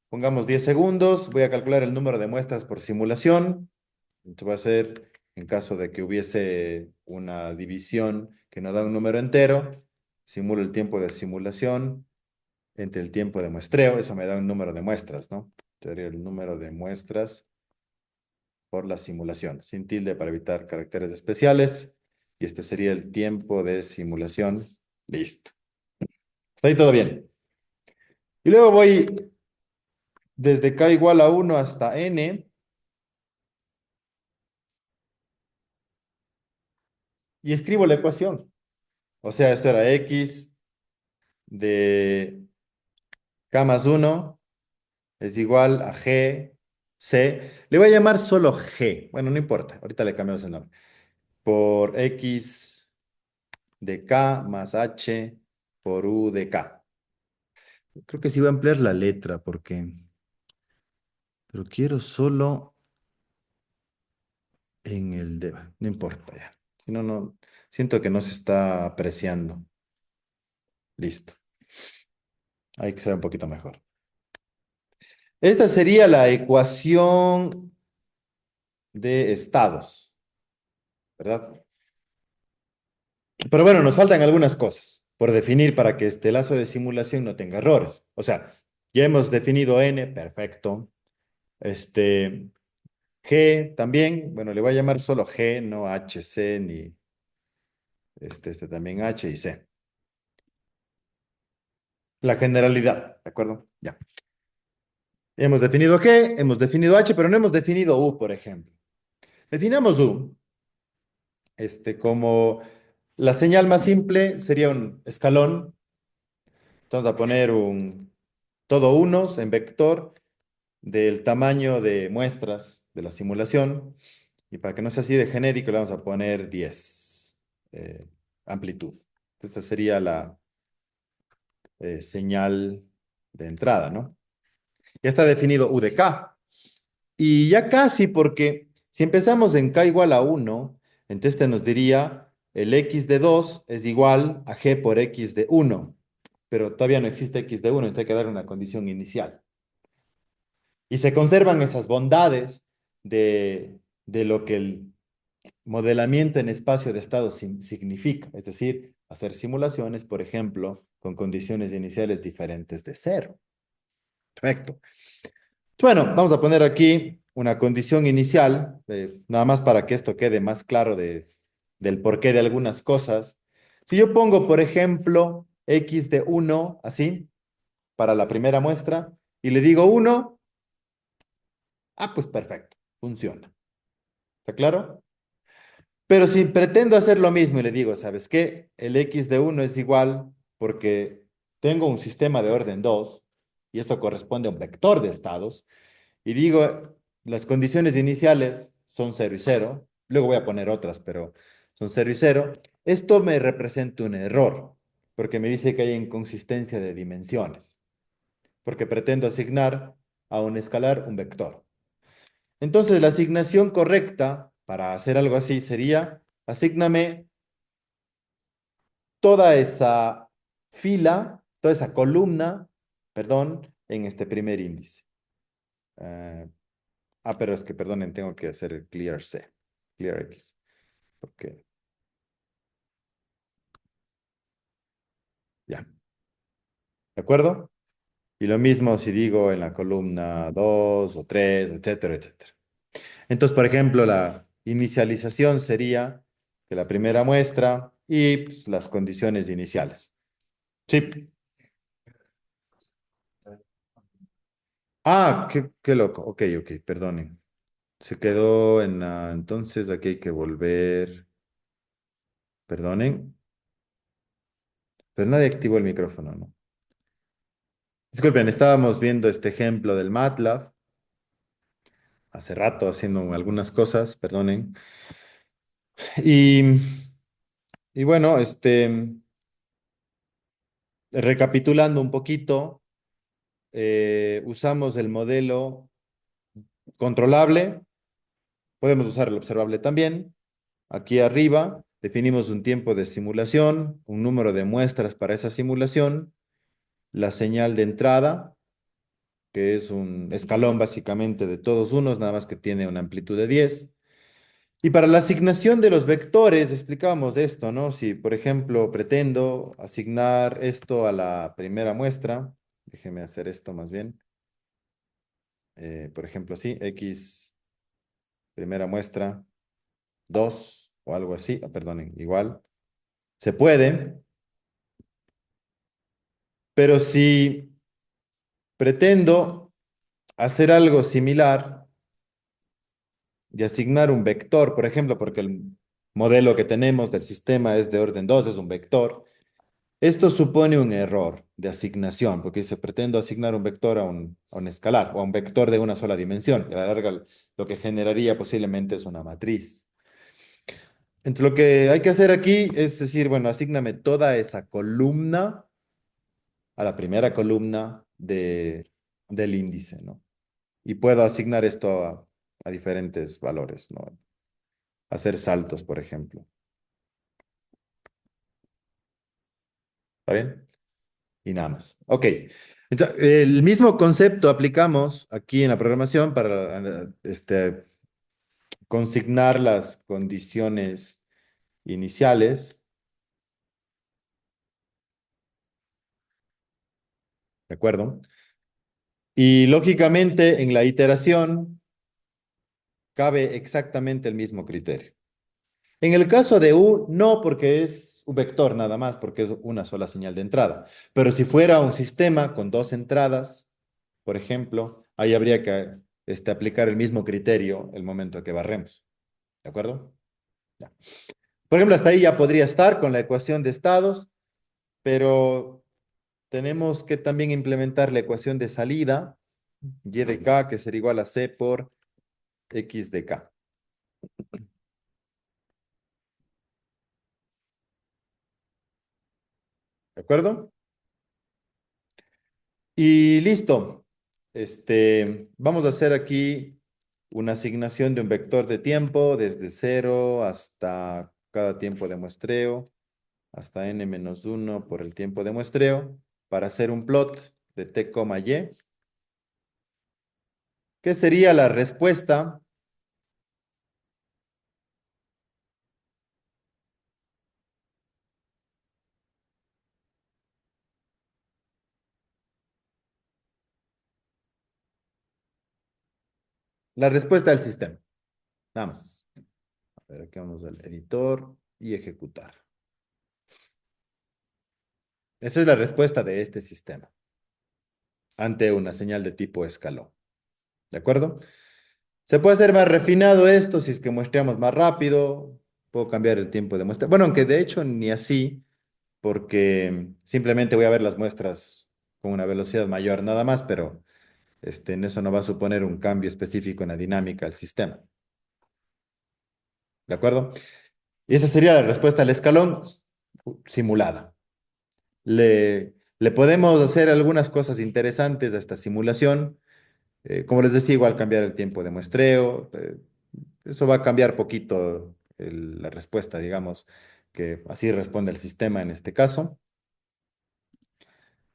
Speaker 1: Pongamos 10 segundos, voy a calcular el número de muestras por simulación. Entonces va a ser, en caso de que hubiese una división que no da un número entero, simulo el tiempo de simulación entre el tiempo de muestreo, eso me da un número de muestras, ¿no? Sería el número de muestras por la simulación, sin tilde para evitar caracteres especiales. Y este sería el tiempo de simulación. Listo. Está ahí todo bien. Y luego voy desde k igual a 1 hasta n y escribo la ecuación. O sea, esto era x de k más 1 es igual a g, c. Le voy a llamar solo g. Bueno, no importa. Ahorita le cambiamos el nombre. Por x de k más h por u de k. Creo que sí voy a ampliar la letra porque... Pero quiero solo en el de... No importa ya. Si no, no, siento que no se está apreciando. Listo. Hay que ser un poquito mejor. Esta sería la ecuación de estados, ¿verdad? Pero bueno, nos faltan algunas cosas por definir para que este lazo de simulación no tenga errores. O sea, ya hemos definido n, perfecto. G también, bueno, le voy a llamar solo G, no H, C, ni este también H y C. La generalidad, ¿de acuerdo? Ya. Hemos definido G, hemos definido H, pero no hemos definido U, por ejemplo. Definamos U, como la señal más simple sería un escalón. Vamos a poner todo unos en vector del tamaño de muestras de la simulación. Y para que no sea así de genérico, le vamos a poner 10 amplitud. Esta sería la señal de entrada, ¿no? Ya está definido U de K. Y ya casi, porque si empezamos en K igual a 1, entonces este nos diría el X de 2 es igual a G por X de 1. Pero todavía no existe X de 1, entonces hay que dar una condición inicial. Y se conservan esas bondades de lo que el modelamiento en espacio de estado significa, es decir, hacer simulaciones, por ejemplo, con condiciones iniciales diferentes de cero. Perfecto. Bueno, vamos a poner aquí una condición inicial, nada más para que esto quede más claro del porqué de algunas cosas. Si yo pongo, por ejemplo, x de 1, así, para la primera muestra, y le digo 1, pues perfecto, funciona. ¿Está claro? Pero si pretendo hacer lo mismo y le digo, ¿sabes qué? El x de 1 es igual porque tengo un sistema de orden 2 y esto corresponde a un vector de estados, y digo, las condiciones iniciales son 0 y 0, luego voy a poner otras, pero son 0 y 0, esto me representa un error, porque me dice que hay inconsistencia de dimensiones, porque pretendo asignar a un escalar un vector. Entonces, la asignación correcta para hacer algo así sería, asígname toda esa fila, toda esa columna, perdón, en este primer índice. Ah, pero es que, perdonen, tengo que hacer el clear C, clear X, porque ya, ¿de acuerdo? Y lo mismo si digo en la columna 2 o 3, etcétera, etcétera. Entonces, por ejemplo, la inicialización sería que la primera muestra y pues, las condiciones iniciales. Sí. Qué loco. Ok, ok, perdonen. Se quedó en la... Entonces aquí hay que volver. Perdonen. Pero nadie activó el micrófono, ¿no? Disculpen, estábamos viendo este ejemplo del MATLAB hace rato haciendo algunas cosas, perdonen. Y, y bueno, recapitulando un poquito, usamos el modelo controlable, podemos usar el observable también. Aquí arriba definimos un tiempo de simulación, un número de muestras para esa simulación, la señal de entrada, que es un escalón básicamente de todos unos, nada más que tiene una amplitud de 10. Y para la asignación de los vectores, explicábamos esto, ¿no? Si, por ejemplo, pretendo asignar esto a la primera muestra, déjeme hacer esto más bien. Por ejemplo, sí, X, primera muestra, 2 o algo así, perdonen, igual. Se puede, pero si pretendo hacer algo similar y asignar un vector, por ejemplo, porque el modelo que tenemos del sistema es de orden 2, es un vector. Esto supone un error de asignación, porque se pretendo asignar un vector a un escalar o a un vector de una sola dimensión. Y a la larga lo que generaría posiblemente es una matriz. Entonces lo que hay que hacer aquí es decir, bueno, asígname toda esa columna a la primera columna del índice, ¿no? Y puedo asignar esto a diferentes valores, ¿no? hacer saltos, por ejemplo. ¿Está bien? Y nada más. Ok. Entonces, el mismo concepto aplicamos aquí en la programación para consignar las condiciones iniciales, ¿de acuerdo? Y lógicamente en la iteración cabe exactamente el mismo criterio. En el caso de U, no, porque es un vector nada más, porque es una sola señal de entrada. Pero si fuera un sistema con dos entradas, por ejemplo, ahí habría que aplicar el mismo criterio el momento que barremos. ¿De acuerdo? Ya. Por ejemplo, hasta ahí ya podría estar con la ecuación de estados, pero tenemos que también implementar la ecuación de salida, y de k, que será igual a c por x de k. ¿De acuerdo? Y listo. Vamos a hacer aquí una asignación de un vector de tiempo desde cero hasta cada tiempo de muestreo, hasta n-1 por el tiempo de muestreo, para hacer un plot de t, y, que sería la respuesta. La respuesta del sistema. Nada más. A ver, aquí vamos al editor y ejecutar. Esa es la respuesta de este sistema ante una señal de tipo escalón. ¿De acuerdo? Se puede hacer más refinado esto si es que muestreamos más rápido. Puedo cambiar el tiempo de muestra. Bueno, aunque de hecho ni así, porque simplemente voy a ver las muestras con una velocidad mayor nada más, pero en eso no va a suponer un cambio específico en la dinámica del sistema. ¿De acuerdo? Y esa sería la respuesta al escalón simulada. Le podemos hacer algunas cosas interesantes a esta simulación. Como les decía, igual cambiar el tiempo de muestreo. Eso va a cambiar poquito la respuesta, digamos, que así responde el sistema en este caso.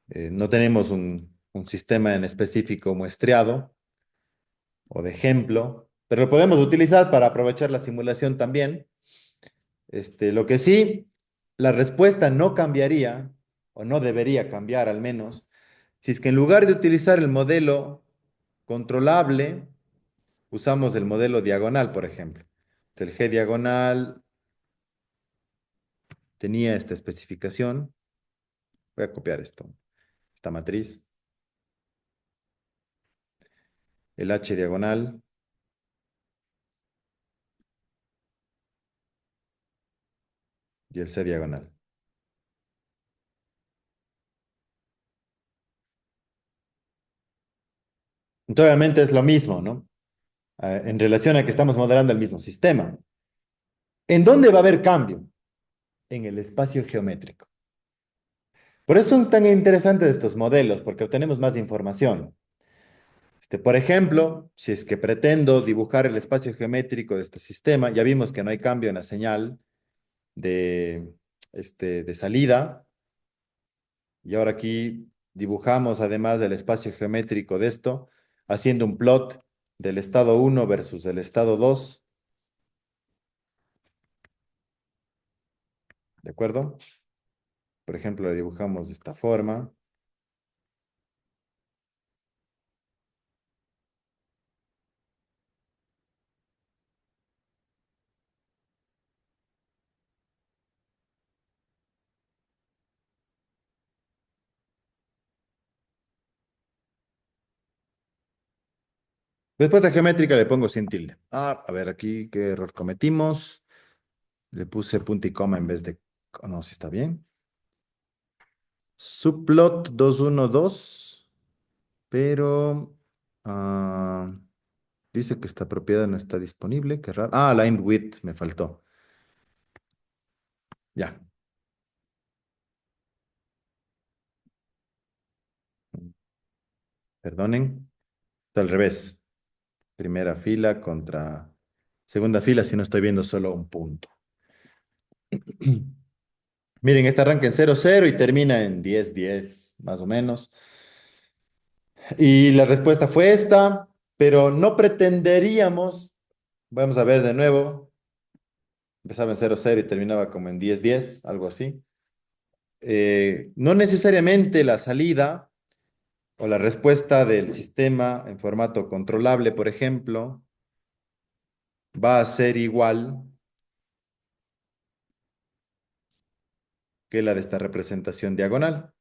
Speaker 1: No tenemos un sistema en específico muestreado o de ejemplo, pero lo podemos utilizar para aprovechar la simulación también. Lo que sí, la respuesta no cambiaría, o no debería cambiar al menos, si es que en lugar de utilizar el modelo controlable, usamos el modelo diagonal, por ejemplo. El G diagonal tenía esta especificación. Voy a copiar esto, esta matriz. El H diagonal y el C diagonal. Entonces, obviamente es lo mismo, ¿no? En relación a que estamos modelando el mismo sistema. ¿En dónde va a haber cambio? En el espacio geométrico. Por eso son tan interesantes estos modelos, porque obtenemos más información. Por ejemplo, si es que pretendo dibujar el espacio geométrico de este sistema, ya vimos que no hay cambio en la señal de, de salida, y ahora aquí dibujamos además del espacio geométrico de esto, haciendo un plot del estado 1 versus el estado 2, ¿de acuerdo? Por ejemplo, lo dibujamos de esta forma. Respuesta geométrica le pongo sin tilde. Ah, a ver, aquí qué error cometimos. Le puse punto y coma en vez de... oh, no, si está bien. Subplot 212, pero dice que esta propiedad no está disponible. Qué raro. Ah, line width me faltó. Ya. Perdonen. Está al revés. Primera fila contra... Segunda fila, si no estoy viendo solo un punto. Miren, este arranca en 0, 0 y termina en 10, 10, más o menos. Y la respuesta fue esta, pero no pretenderíamos, vamos a ver de nuevo, empezaba en 0, 0 y terminaba como en 10, 10, algo así. No necesariamente la salida o la respuesta del sistema en formato controlable, por ejemplo, va a ser igual que la de esta representación diagonal.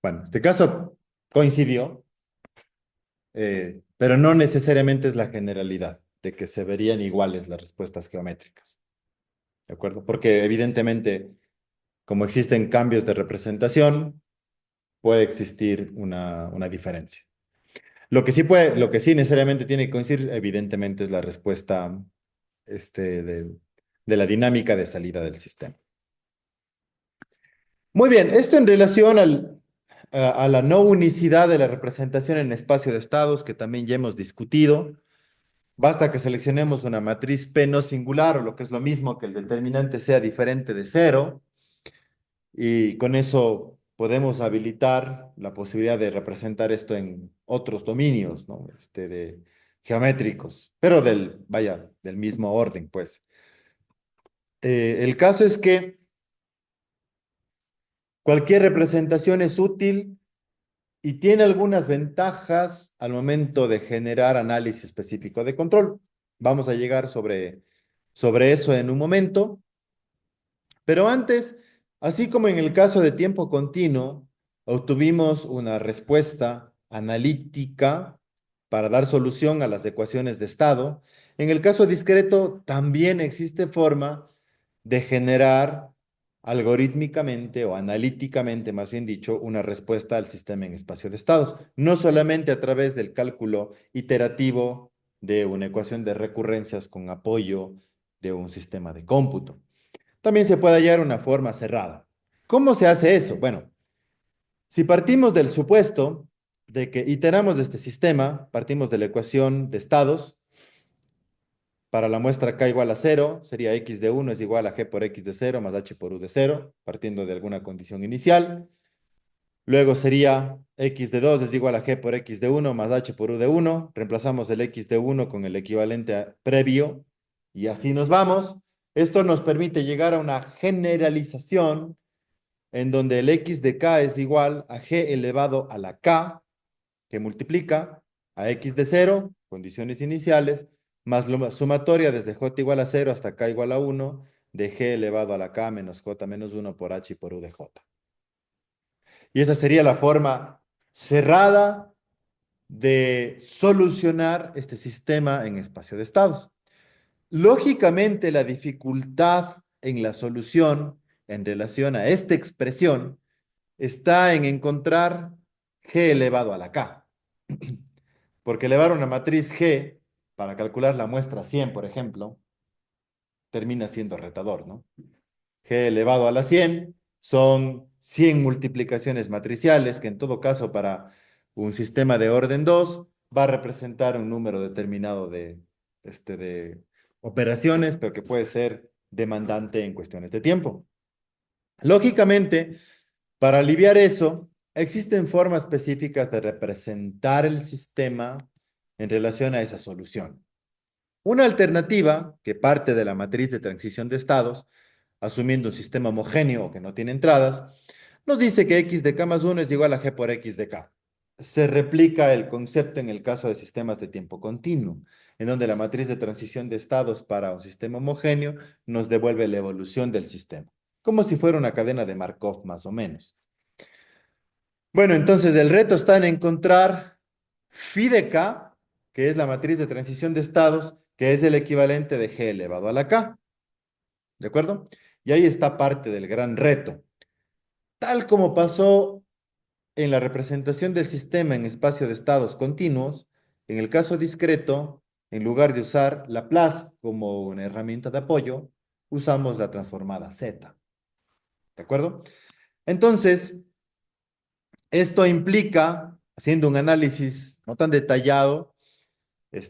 Speaker 1: Bueno, este caso coincidió, pero no necesariamente es la generalidad de que se verían iguales las respuestas geométricas, ¿de acuerdo? Porque evidentemente, como existen cambios de representación, puede existir una diferencia. Lo que sí necesariamente tiene que coincidir, evidentemente, es la respuesta de la dinámica de salida del sistema. Muy bien, esto en relación a la no unicidad de la representación en espacio de estados, que también ya hemos discutido. Basta que seleccionemos una matriz P no singular, o lo que es lo mismo que el determinante sea diferente de cero, y con eso podemos habilitar la posibilidad de representar esto en otros dominios, ¿no? Geométricos, pero vaya, del mismo orden, pues. El caso es que cualquier representación es útil y tiene algunas ventajas al momento de generar análisis específico de control. Vamos a llegar sobre eso en un momento, pero antes, así como en el caso de tiempo continuo, obtuvimos una respuesta analítica para dar solución a las ecuaciones de estado, en el caso discreto también existe forma de generar algorítmicamente o analíticamente, más bien dicho, una respuesta al sistema en espacio de estados, no solamente a través del cálculo iterativo de una ecuación de recurrencias con apoyo de un sistema de cómputo. También se puede hallar una forma cerrada. ¿Cómo se hace eso? Bueno, si partimos del supuesto de que iteramos de este sistema, partimos de la ecuación de estados, para la muestra k igual a 0, sería x de 1 es igual a g por x de 0 más h por u de 0, partiendo de alguna condición inicial. Luego sería x de 2 es igual a g por x de 1 más h por u de 1. Reemplazamos el x de 1 con el equivalente previo y así nos vamos. Esto nos permite llegar a una generalización en donde el x de k es igual a g elevado a la k, que multiplica a x de 0, condiciones iniciales, más la sumatoria desde j igual a 0 hasta k igual a 1, de g elevado a la k menos j menos 1 por h y por u de j. Y esa sería la forma cerrada de solucionar este sistema en espacio de estados. Lógicamente, la dificultad en la solución en relación a esta expresión está en encontrar g elevado a la k. Porque elevar una matriz G para calcular la muestra 100, por ejemplo, termina siendo retador, ¿no? G elevado a la 100 son 100 multiplicaciones matriciales, que en todo caso para un sistema de orden 2 va a representar un número determinado de operaciones, pero que puede ser demandante en cuestiones de tiempo. Lógicamente, para aliviar eso, existen formas específicas de representar el sistema en relación a esa solución. Una alternativa, que parte de la matriz de transición de estados, asumiendo un sistema homogéneo que no tiene entradas, nos dice que x de k más 1 es igual a g por x de k. Se replica el concepto en el caso de sistemas de tiempo continuo, en donde la matriz de transición de estados para un sistema homogéneo nos devuelve la evolución del sistema, como si fuera una cadena de Markov más o menos. Bueno, entonces el reto está en encontrar phi de k, que es la matriz de transición de estados, que es el equivalente de g elevado a la k. ¿De acuerdo? Y ahí está parte del gran reto. Tal como pasó en la representación del sistema en espacio de estados continuos, en el caso discreto, en lugar de usar Laplace como una herramienta de apoyo, usamos la transformada Z. ¿De acuerdo? Entonces, Esto implica, haciendo un análisis no tan detallado,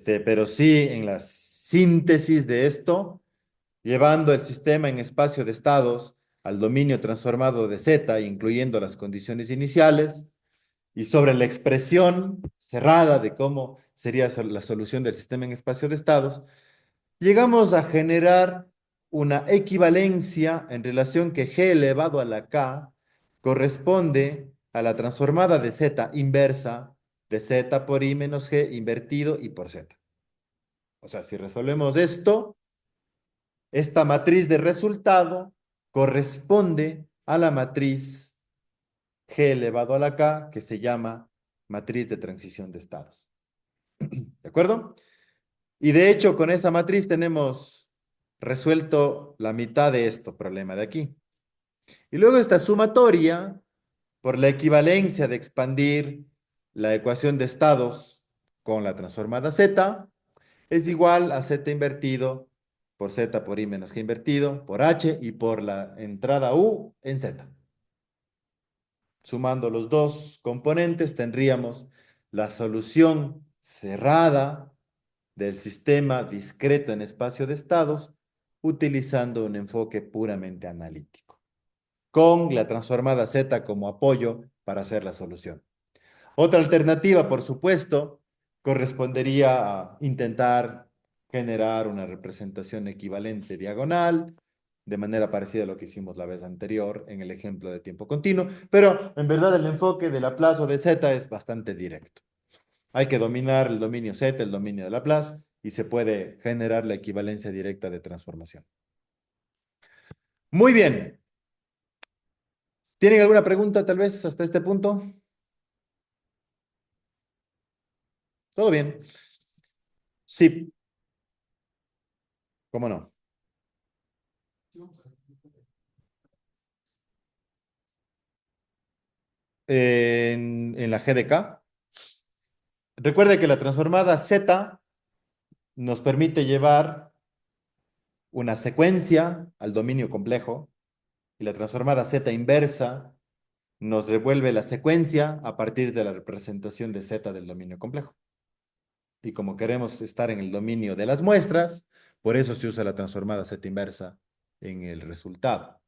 Speaker 1: pero sí en la síntesis de esto, llevando el sistema en espacio de estados al dominio transformado de Z, incluyendo las condiciones iniciales, y sobre la expresión cerrada de cómo sería la solución del sistema en espacio de estados, llegamos a generar una equivalencia en relación que G elevado a la K corresponde a la transformada de Z inversa de Z por I menos G invertido y por Z. O sea, si resolvemos esto, esta matriz de resultado corresponde a la matriz G elevado a la K, que se llama matriz de transición de estados. ¿De acuerdo? Y de hecho, con esa matriz tenemos resuelto la mitad de este problema de aquí. Y luego esta sumatoria, por la equivalencia de expandir la ecuación de estados con la transformada Z, es igual a Z invertido por Z por I menos G invertido por H y por la entrada U en Z. Sumando los dos componentes tendríamos la solución cerrada del sistema discreto en espacio de estados utilizando un enfoque puramente analítico, con la transformada Z como apoyo para hacer la solución. Otra alternativa, por supuesto, correspondería a intentar generar una representación equivalente diagonal, de manera parecida a lo que hicimos la vez anterior en el ejemplo de tiempo continuo, pero en verdad el enfoque de Laplace o de Z es bastante directo. Hay que dominar el dominio Z, el dominio de Laplace, y se puede generar la equivalencia directa de transformación. Muy bien. ¿Tienen alguna pregunta tal vez hasta este punto? ¿Todo bien? Sí, cómo no. En la GDK. Recuerde que la transformada Z nos permite llevar una secuencia al dominio complejo y la transformada Z inversa nos devuelve la secuencia a partir de la representación de Z del dominio complejo. Y como queremos estar en el dominio de las muestras, por eso se usa la transformada Z inversa en el resultado.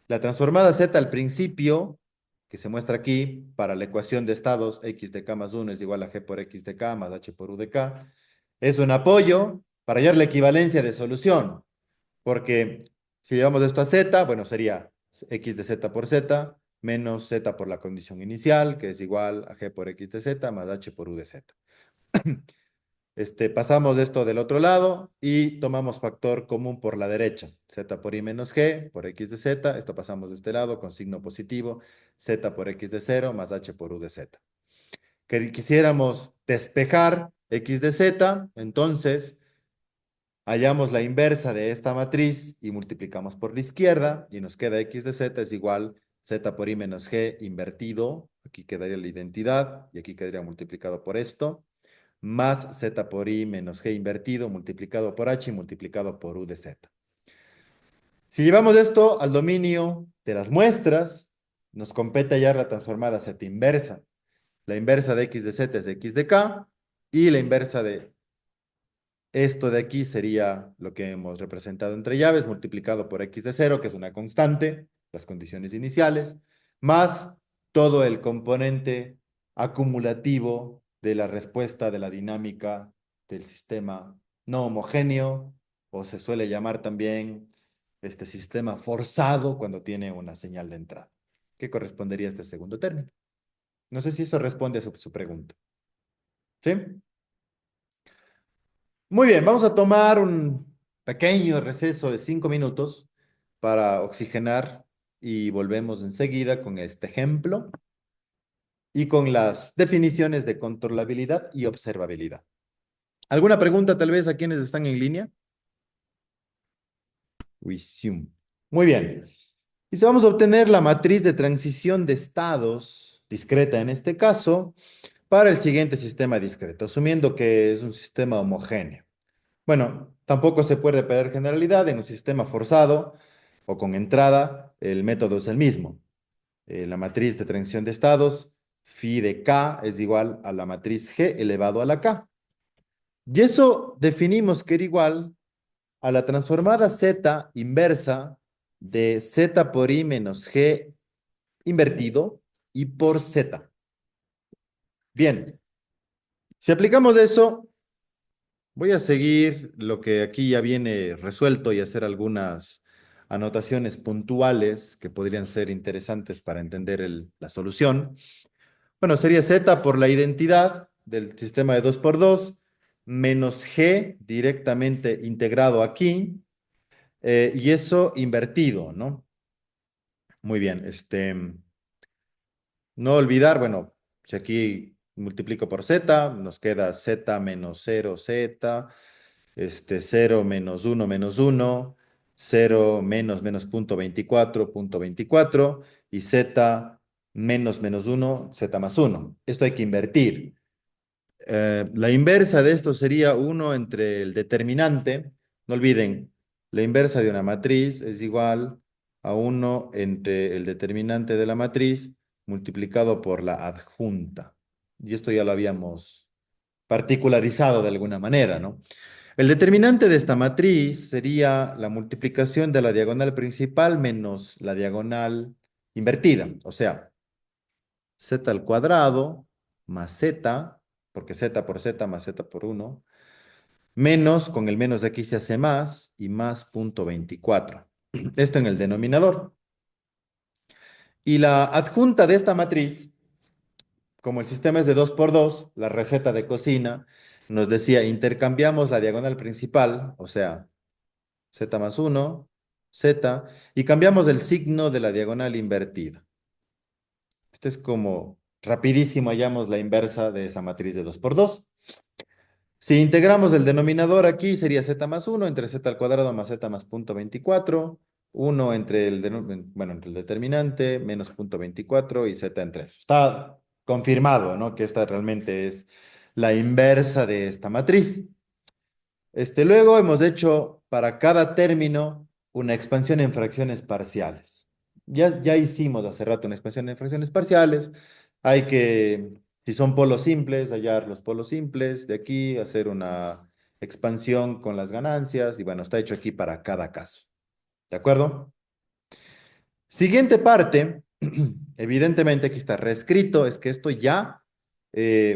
Speaker 1: La transformada Z al principio, que se muestra aquí, para la ecuación de estados x de k más 1 es igual a g por x de k más h por u de k, es un apoyo para hallar la equivalencia de solución, porque si llevamos esto a z, bueno, sería x de z por z menos z por la condición inicial, que es igual a g por x de z más h por u de z. Pasamos esto del otro lado y tomamos factor común por la derecha. Z por i menos g por x de z. Esto pasamos de este lado con signo positivo. Z por x de 0 más h por u de z. Quisiéramos despejar x de z, entonces hallamos la inversa de esta matriz y multiplicamos por la izquierda y nos queda x de z es igual z por i menos g invertido. Aquí quedaría la identidad y aquí quedaría multiplicado por esto más z por i menos g invertido multiplicado por h y multiplicado por u de z. Si llevamos esto al dominio de las muestras, nos compete hallar la transformada z inversa. La inversa de x de z es x de k y la inversa de esto de aquí sería lo que hemos representado entre llaves multiplicado por x de 0, que es una constante, las condiciones iniciales, más todo el componente acumulativo de la respuesta de la dinámica del sistema no homogéneo, o se suele llamar también este sistema forzado cuando tiene una señal de entrada, que correspondería a este segundo término. No sé si eso responde a su pregunta. ¿Sí? Muy bien, vamos a tomar un pequeño receso de 5 minutos para oxigenar y volvemos enseguida con este ejemplo y con las definiciones de controlabilidad y observabilidad. ¿Alguna pregunta tal vez a quienes están en línea? Resume. Muy bien. Y si vamos a obtener la matriz de transición de estados, discreta en este caso, para el siguiente sistema discreto, asumiendo que es un sistema homogéneo. Bueno, tampoco se puede pedir generalidad en un sistema forzado o con entrada, el método es el mismo. la matriz de transición de estados, phi de k es igual a la matriz G elevado a la k. Y eso definimos que era igual a la transformada Z inversa de Z por I menos G invertido y por Z. Bien, si aplicamos eso, voy a seguir lo que aquí ya viene resuelto y hacer algunas anotaciones puntuales que podrían ser interesantes para entender la solución. Bueno, sería Z por la identidad del sistema de 2 por 2 menos G directamente integrado aquí, y eso invertido, ¿no? Muy bien, no olvidar, bueno, si aquí multiplico por Z, nos queda Z menos 0Z, 0 menos uno, 0 menos punto 24 y Z menos uno, Z más uno. Esto hay que invertir. La inversa de esto sería uno entre el determinante. No olviden, la inversa de una matriz es igual a uno entre el determinante de la matriz multiplicado por la adjunta. Y esto ya lo habíamos particularizado de alguna manera, ¿no? El determinante de esta matriz sería la multiplicación de la diagonal principal menos la diagonal invertida, o sea, z al cuadrado más z, porque z por z más z por uno, menos, con el menos de aquí se hace más, y más punto 24. Esto en el denominador. Y la adjunta de esta matriz, como el sistema es de 2 por 2, la receta de cocina nos decía, intercambiamos la diagonal principal, o sea, z más uno, z, y cambiamos el signo de la diagonal invertida. Este es como rapidísimo hallamos la inversa de esa matriz de 2 por 2. Si integramos el denominador aquí, sería z más uno entre z al cuadrado más z más punto 24, 1 entre bueno, entre el determinante, menos punto 24 y z entre eso. Está confirmado, ¿no? Que esta realmente es la inversa de esta matriz. Luego hemos hecho para cada término una expansión en fracciones parciales. Ya hicimos hace rato una expansión en fracciones parciales. Hay que, si son polos simples, hallar los polos simples de aquí, hacer una expansión con las ganancias y bueno, está hecho aquí para cada caso. ¿De acuerdo? Siguiente parte, evidentemente aquí está reescrito, es que esto ya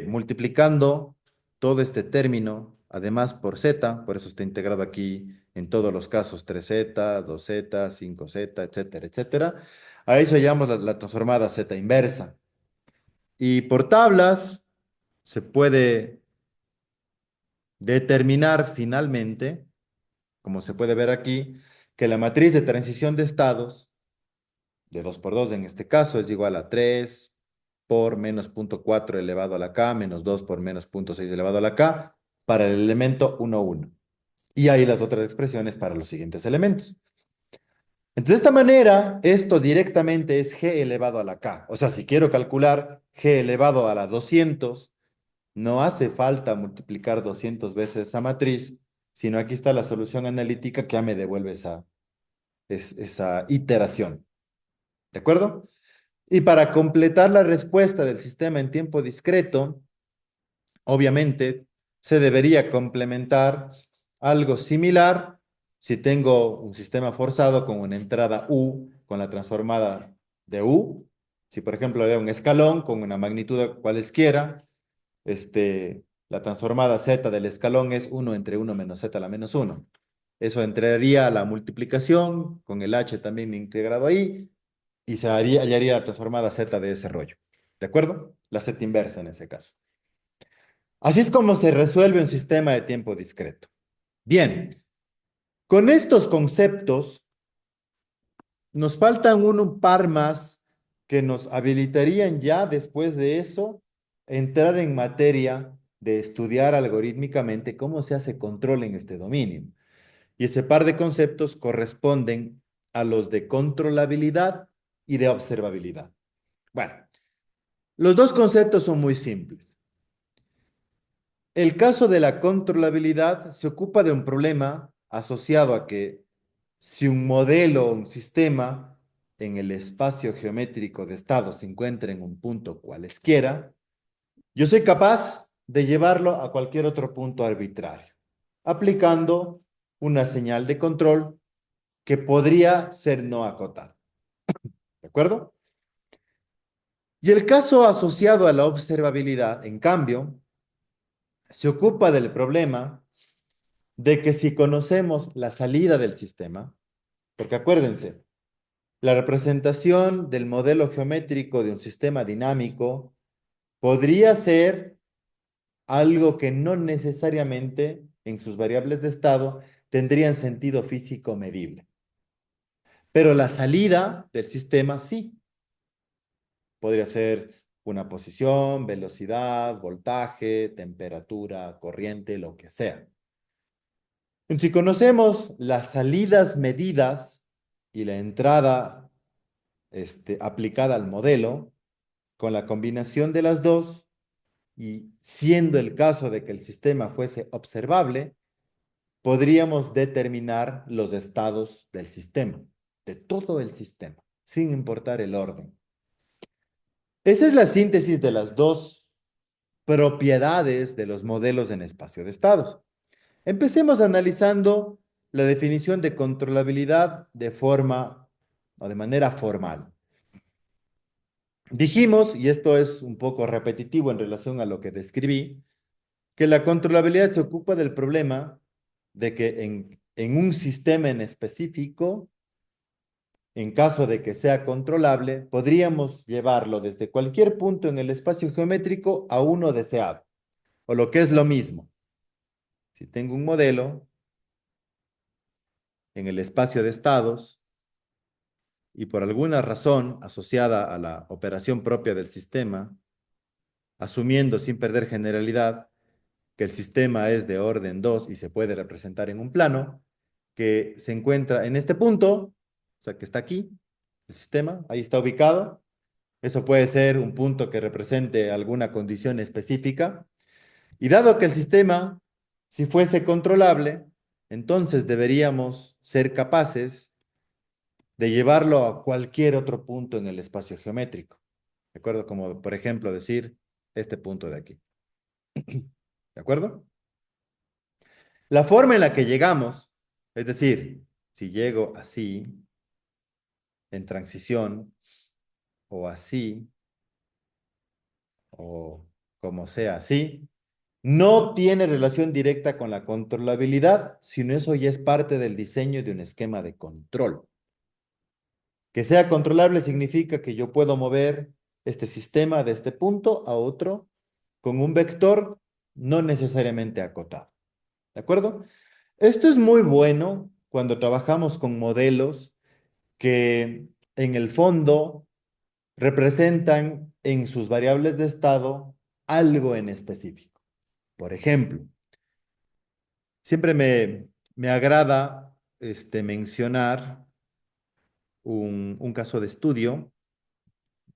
Speaker 1: multiplicando todo este término, además por z, por eso está integrado aquí en todos los casos, 3z, 2z, 5z, etcétera, etcétera. A eso llamamos la transformada z inversa. Y por tablas se puede determinar finalmente, como se puede ver aquí, que la matriz de transición de estados de 2 por 2 en este caso es igual a 3 por menos punto 4 elevado a la k menos 2 por menos punto 6 elevado a la k para el elemento 1, 1. Y ahí las otras expresiones para los siguientes elementos. Entonces, de esta manera, esto directamente es g elevado a la k. O sea, si quiero calcular g elevado a la 200, no hace falta multiplicar 200 veces esa matriz, sino aquí está la solución analítica que ya me devuelve esa iteración. ¿De acuerdo? Y para completar la respuesta del sistema en tiempo discreto, obviamente se debería complementar algo similar si tengo un sistema forzado con una entrada U con la transformada de U. Si por ejemplo era un escalón con una magnitud cualesquiera, la transformada Z del escalón es 1 entre 1 menos Z a la menos 1. Eso entraría a la multiplicación con el H también integrado ahí y hallaría la transformada Z de ese rollo. ¿De acuerdo? La Z inversa en ese caso. Así es como se resuelve un sistema de tiempo discreto. Bien, con estos conceptos nos faltan un par más que nos habilitarían ya después de eso entrar en materia de estudiar algorítmicamente cómo se hace control en este dominio. Y ese par de conceptos corresponden a los de controlabilidad y de observabilidad. Bueno, los dos conceptos son muy simples. El caso de la controlabilidad se ocupa de un problema asociado a que si un modelo o un sistema en el espacio geométrico de estado se encuentra en un punto cualesquiera, yo soy capaz de llevarlo a cualquier otro punto arbitrario, aplicando una señal de control que podría ser no acotada. ¿De acuerdo? Y el caso asociado a la observabilidad, en cambio, se ocupa del problema de que si conocemos la salida del sistema, porque acuérdense, la representación del modelo geométrico de un sistema dinámico podría ser algo que no necesariamente en sus variables de estado tendrían sentido físico medible. Pero la salida del sistema sí. Podría ser una posición, velocidad, voltaje, temperatura, corriente, lo que sea. Si conocemos las salidas medidas y la entrada aplicada al modelo, con la combinación de las dos, y siendo el caso de que el sistema fuese observable, podríamos determinar los estados del sistema, de todo el sistema, sin importar el orden. Esa es la síntesis de las dos propiedades de los modelos en espacio de estados. Empecemos analizando la definición de controlabilidad de forma o de manera formal. Dijimos, y esto es un poco repetitivo en relación a lo que describí, que la controlabilidad se ocupa del problema de que en un sistema en específico, en caso de que sea controlable, podríamos llevarlo desde cualquier punto en el espacio geométrico a uno deseado, o lo que es lo mismo. Si tengo un modelo en el espacio de estados y por alguna razón asociada a la operación propia del sistema, asumiendo sin perder generalidad que el sistema es de orden 2 y se puede representar en un plano, que se encuentra en este punto, o sea, que está aquí, el sistema, ahí está ubicado. Eso puede ser un punto que represente alguna condición específica. Y dado que el sistema, si fuese controlable, entonces deberíamos ser capaces de llevarlo a cualquier otro punto en el espacio geométrico. ¿De acuerdo? Como, por ejemplo, decir este punto de aquí. ¿De acuerdo? La forma en la que llegamos, es decir, si llego así, en transición, o así, o como sea así, no tiene relación directa con la controlabilidad, sino eso ya es parte del diseño de un esquema de control. Que sea controlable significa que yo puedo mover este sistema de este punto a otro con un vector no necesariamente acotado. ¿De acuerdo? Esto es muy bueno cuando trabajamos con modelos que en el fondo representan en sus variables de estado algo en específico. Por ejemplo, siempre me agrada mencionar un caso de estudio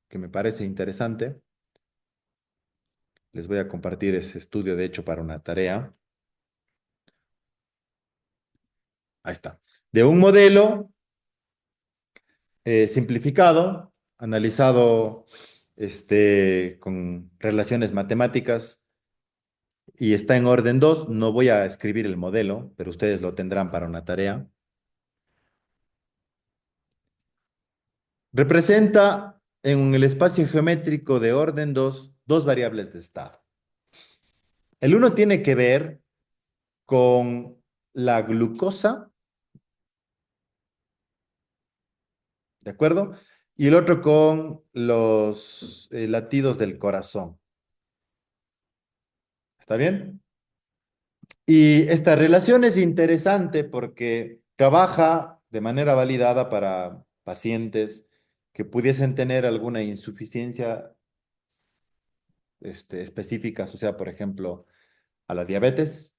Speaker 1: que me parece interesante. Les voy a compartir ese estudio, de hecho, para una tarea. Ahí está. De un modelo simplificado, analizado con relaciones matemáticas y está en orden 2. No voy a escribir el modelo, pero ustedes lo tendrán para una tarea. Representa en el espacio geométrico de orden 2 dos variables de estado. El uno tiene que ver con la glucosa, ¿de acuerdo? Y el otro con los latidos del corazón. ¿Está bien? Y esta relación es interesante porque trabaja de manera validada para pacientes que pudiesen tener alguna insuficiencia específica asociada, por ejemplo, a la diabetes.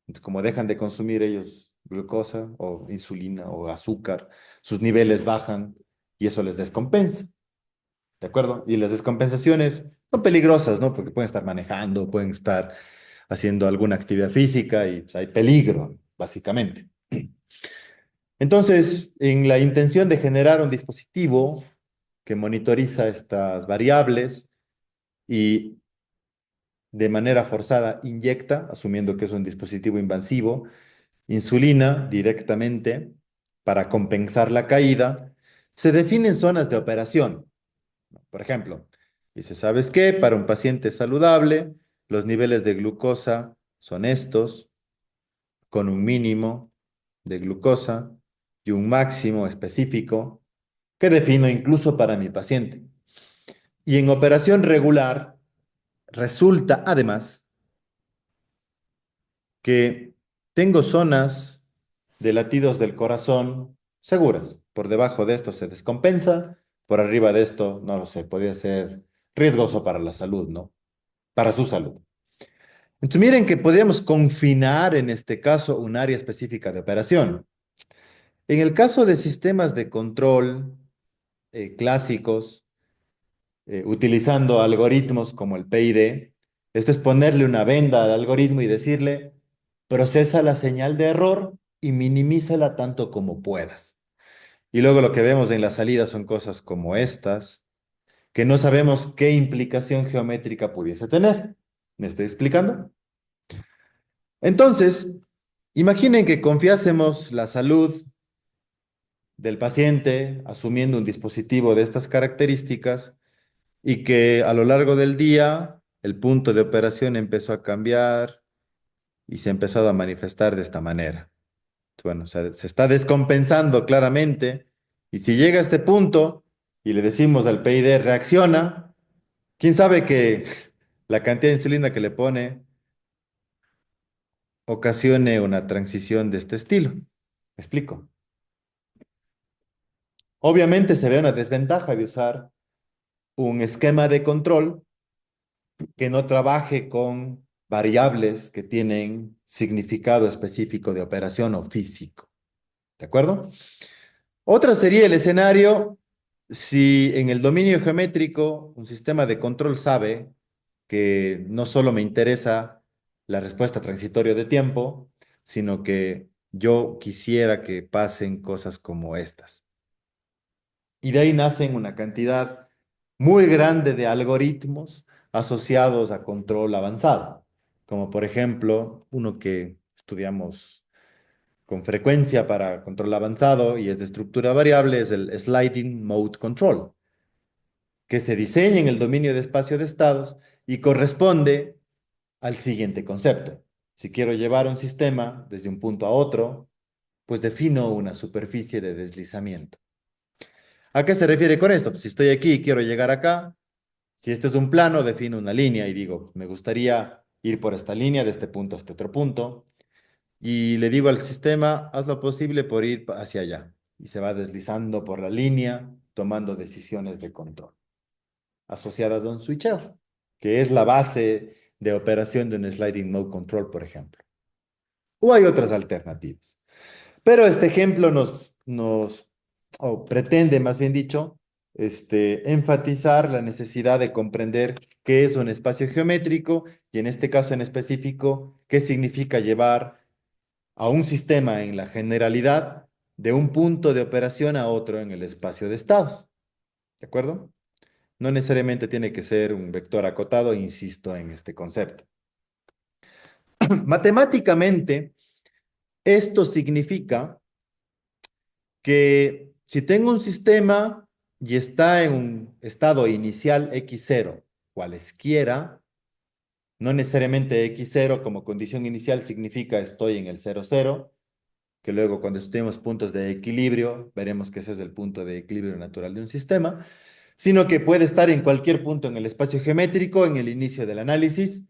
Speaker 1: Entonces, como dejan de consumir ellos glucosa o insulina o azúcar, sus niveles bajan y eso les descompensa. ¿De acuerdo? Y las descompensaciones son peligrosas, ¿no? Porque pueden estar manejando, pueden estar haciendo alguna actividad física y pues, hay peligro, básicamente. Entonces, en la intención de generar un dispositivo que monitoriza estas variables y de manera forzada inyecta, asumiendo que es un dispositivo invasivo, insulina directamente para compensar la caída, se definen zonas de operación. Por ejemplo, dice, ¿sabes qué? Para un paciente saludable, los niveles de glucosa son estos, con un mínimo de glucosa y un máximo específico que defino incluso para mi paciente. Y en operación regular, resulta además que tengo zonas de latidos del corazón seguras. Por debajo de esto se descompensa, por arriba de esto, no lo sé, podría ser riesgoso para la salud, ¿no? Para su salud. Entonces, miren que podríamos confinar en este caso un área específica de operación. En el caso de sistemas de control clásicos, utilizando algoritmos como el PID, esto es ponerle una venda al algoritmo y decirle, procesa la señal de error y minimízala tanto como puedas. Y luego lo que vemos en la salida son cosas como estas, que no sabemos qué implicación geométrica pudiese tener. ¿Me estoy explicando? Entonces, imaginen que confiásemos la salud del paciente asumiendo un dispositivo de estas características y que a lo largo del día el punto de operación empezó a cambiar y se ha empezado a manifestar de esta manera. Bueno, o sea, se está descompensando claramente y si llega a este punto y le decimos al PID reacciona, quién sabe que la cantidad de insulina que le pone ocasione una transición de este estilo. ¿Me explico? Obviamente se ve una desventaja de usar un esquema de control que no trabaje con variables que tienen significado específico de operación o físico. ¿De acuerdo? Otra sería el escenario si en el dominio geométrico un sistema de control sabe que no solo me interesa la respuesta transitoria de tiempo, sino que yo quisiera que pasen cosas como estas. Y de ahí nacen una cantidad muy grande de algoritmos asociados a control avanzado, como por ejemplo uno que estudiamos con frecuencia para control avanzado y es de estructura variable, es el Sliding Mode Control, que se diseña en el dominio de espacio de estados y corresponde al siguiente concepto. Si quiero llevar un sistema desde un punto a otro, pues defino una superficie de deslizamiento. ¿A qué se refiere con esto? Pues si estoy aquí y quiero llegar acá, si este es un plano, defino una línea y digo, me gustaría ir por esta línea de este punto a este otro punto. Y le digo al sistema, haz lo posible por ir hacia allá. Y se va deslizando por la línea, tomando decisiones de control, asociadas a un switcheo, que es la base de operación de un sliding mode control, por ejemplo. O hay otras alternativas. Pero este ejemplo o pretende, más bien dicho, enfatizar la necesidad de comprender qué es un espacio geométrico y en este caso en específico, qué significa llevar a un sistema en la generalidad de un punto de operación a otro en el espacio de estados. ¿De acuerdo? No necesariamente tiene que ser un vector acotado, insisto en este concepto. Matemáticamente, esto significa que si tengo un sistema y está en un estado inicial x0, cualesquiera, no necesariamente x0 como condición inicial significa estoy en el 0,0, que luego cuando estudiemos puntos de equilibrio, veremos que ese es el punto de equilibrio natural de un sistema, sino que puede estar en cualquier punto en el espacio geométrico, en el inicio del análisis,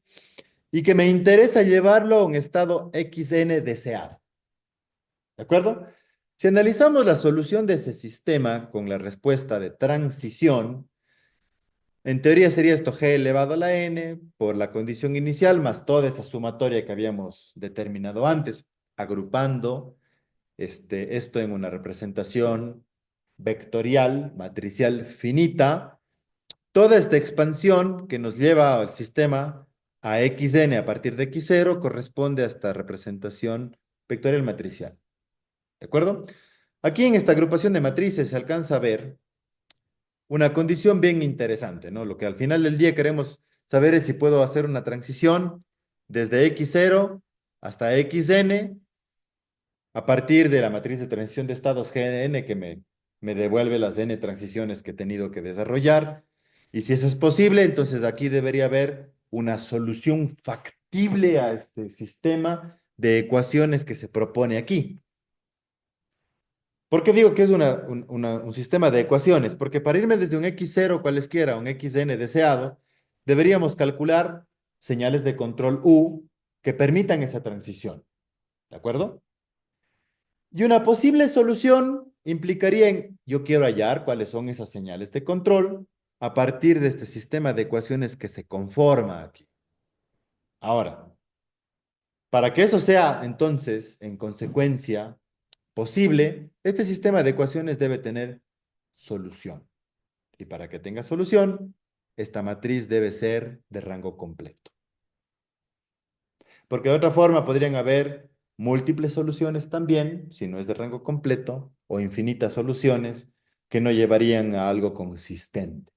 Speaker 1: y que me interesa llevarlo a un estado xn deseado. ¿De acuerdo? Si analizamos la solución de ese sistema con la respuesta de transición, en teoría sería esto g elevado a la n por la condición inicial más toda esa sumatoria que habíamos determinado antes, agrupando esto en una representación vectorial, matricial finita, toda esta expansión que nos lleva al sistema a xn a partir de x0 corresponde a esta representación vectorial matricial. ¿De acuerdo? Aquí en esta agrupación de matrices se alcanza a ver una condición bien interesante, ¿no? Lo que al final del día queremos saber es si puedo hacer una transición desde x0 hasta xn a partir de la matriz de transición de estados Gn que me devuelve las n transiciones que he tenido que desarrollar. Y si eso es posible, entonces aquí debería haber una solución factible a este sistema de ecuaciones que se propone aquí. ¿Por qué digo que es un sistema de ecuaciones? Porque para irme desde un x0 cualesquiera a un xn deseado, deberíamos calcular señales de control U que permitan esa transición. ¿De acuerdo? Y una posible solución implicaría en, yo quiero hallar cuáles son esas señales de control a partir de este sistema de ecuaciones que se conforma aquí. Ahora, para que eso sea entonces, en consecuencia, posible, este sistema de ecuaciones debe tener solución. Y para que tenga solución, esta matriz debe ser de rango completo. Porque de otra forma podrían haber múltiples soluciones también, si no es de rango completo, o infinitas soluciones que no llevarían a algo consistente.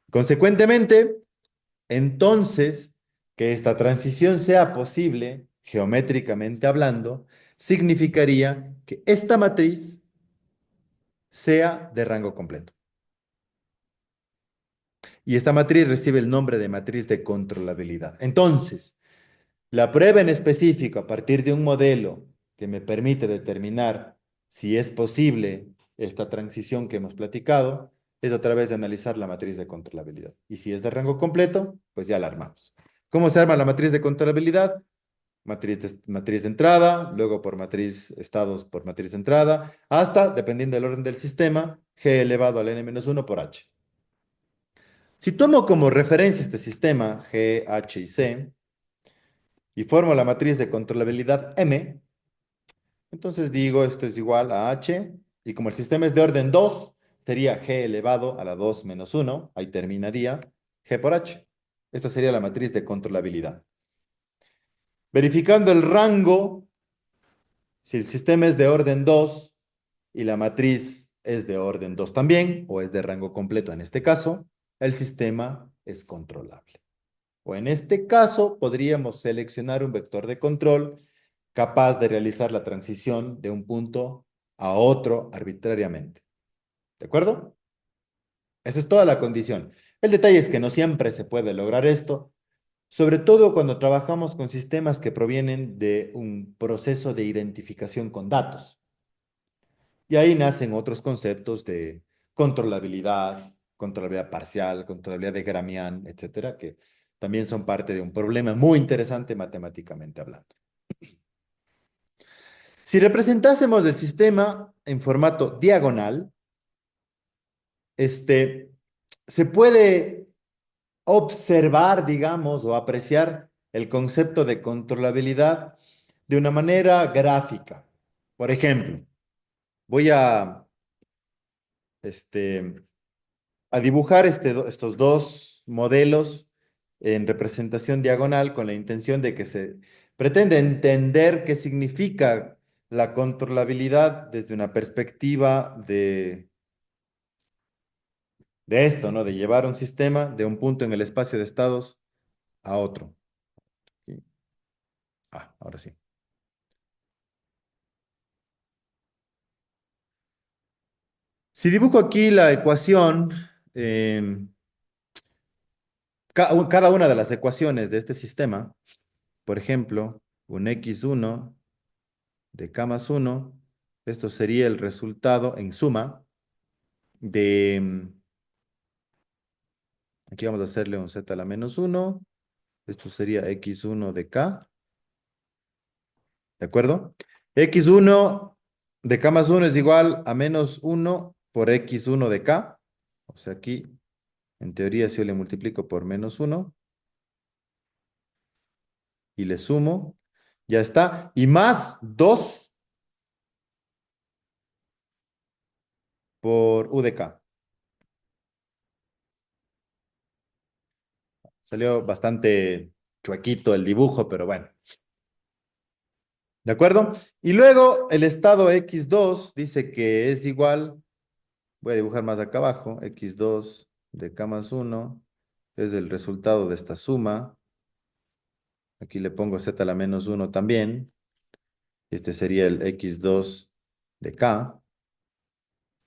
Speaker 1: Consecuentemente, entonces, que esta transición sea posible, geométricamente hablando, significaría que esta matriz sea de rango completo. Y esta matriz recibe el nombre de matriz de controlabilidad. Entonces, la prueba en específico a partir de un modelo que me permite determinar si es posible esta transición que hemos platicado es a través de analizar la matriz de controlabilidad. Y si es de rango completo, pues ya la armamos. ¿Cómo se arma la matriz de controlabilidad? Matriz de entrada, luego por matriz estados por matriz de entrada, hasta, dependiendo del orden del sistema, g elevado al n-1 por h. Si tomo como referencia este sistema G, H y C y formo la matriz de controlabilidad M, entonces digo esto es igual a H y como el sistema es de orden 2, sería G elevado a la 2 menos 1, ahí terminaría G por H. Esta sería la matriz de controlabilidad. Verificando el rango, si el sistema es de orden 2 y la matriz es de orden 2 también, o es de rango completo en este caso, el sistema es controlable. O en este caso, podríamos seleccionar un vector de control capaz de realizar la transición de un punto a otro arbitrariamente. ¿De acuerdo? Esa es toda la condición. El detalle es que no siempre se puede lograr esto, sobre todo cuando trabajamos con sistemas que provienen de un proceso de identificación con datos. Y ahí nacen otros conceptos de controlabilidad parcial, controlabilidad de Gramian, etcétera, que también son parte de un problema muy interesante matemáticamente hablando. Si representásemos el sistema en formato diagonal, se puede observar, digamos, o apreciar el concepto de controlabilidad de una manera gráfica. Por ejemplo, voy este, a dibujar estos dos modelos en representación diagonal con la intención de que se pretende entender qué significa la controlabilidad desde una perspectiva de esto, ¿no? De llevar un sistema de un punto en el espacio de estados a otro. ¿Sí? Ah, ahora sí. Si dibujo aquí la ecuación, cada una de las ecuaciones de este sistema, por ejemplo, un x1 de K más 1, esto sería el resultado en suma de, aquí vamos a hacerle un z a la menos 1, esto sería x1 de K, ¿de acuerdo? X1 de K más 1 es igual a menos 1 por x1 de K, o sea, aquí, en teoría, si yo le multiplico por menos 1 y le sumo, ya está, y más 2 por u de K. Salió bastante chuequito el dibujo, pero bueno. ¿De acuerdo? Y luego el estado x2 dice que es igual, voy a dibujar más acá abajo, x2 de k más 1 es el resultado de esta suma. Aquí le pongo z a la menos 1 también. Este sería el x2 de k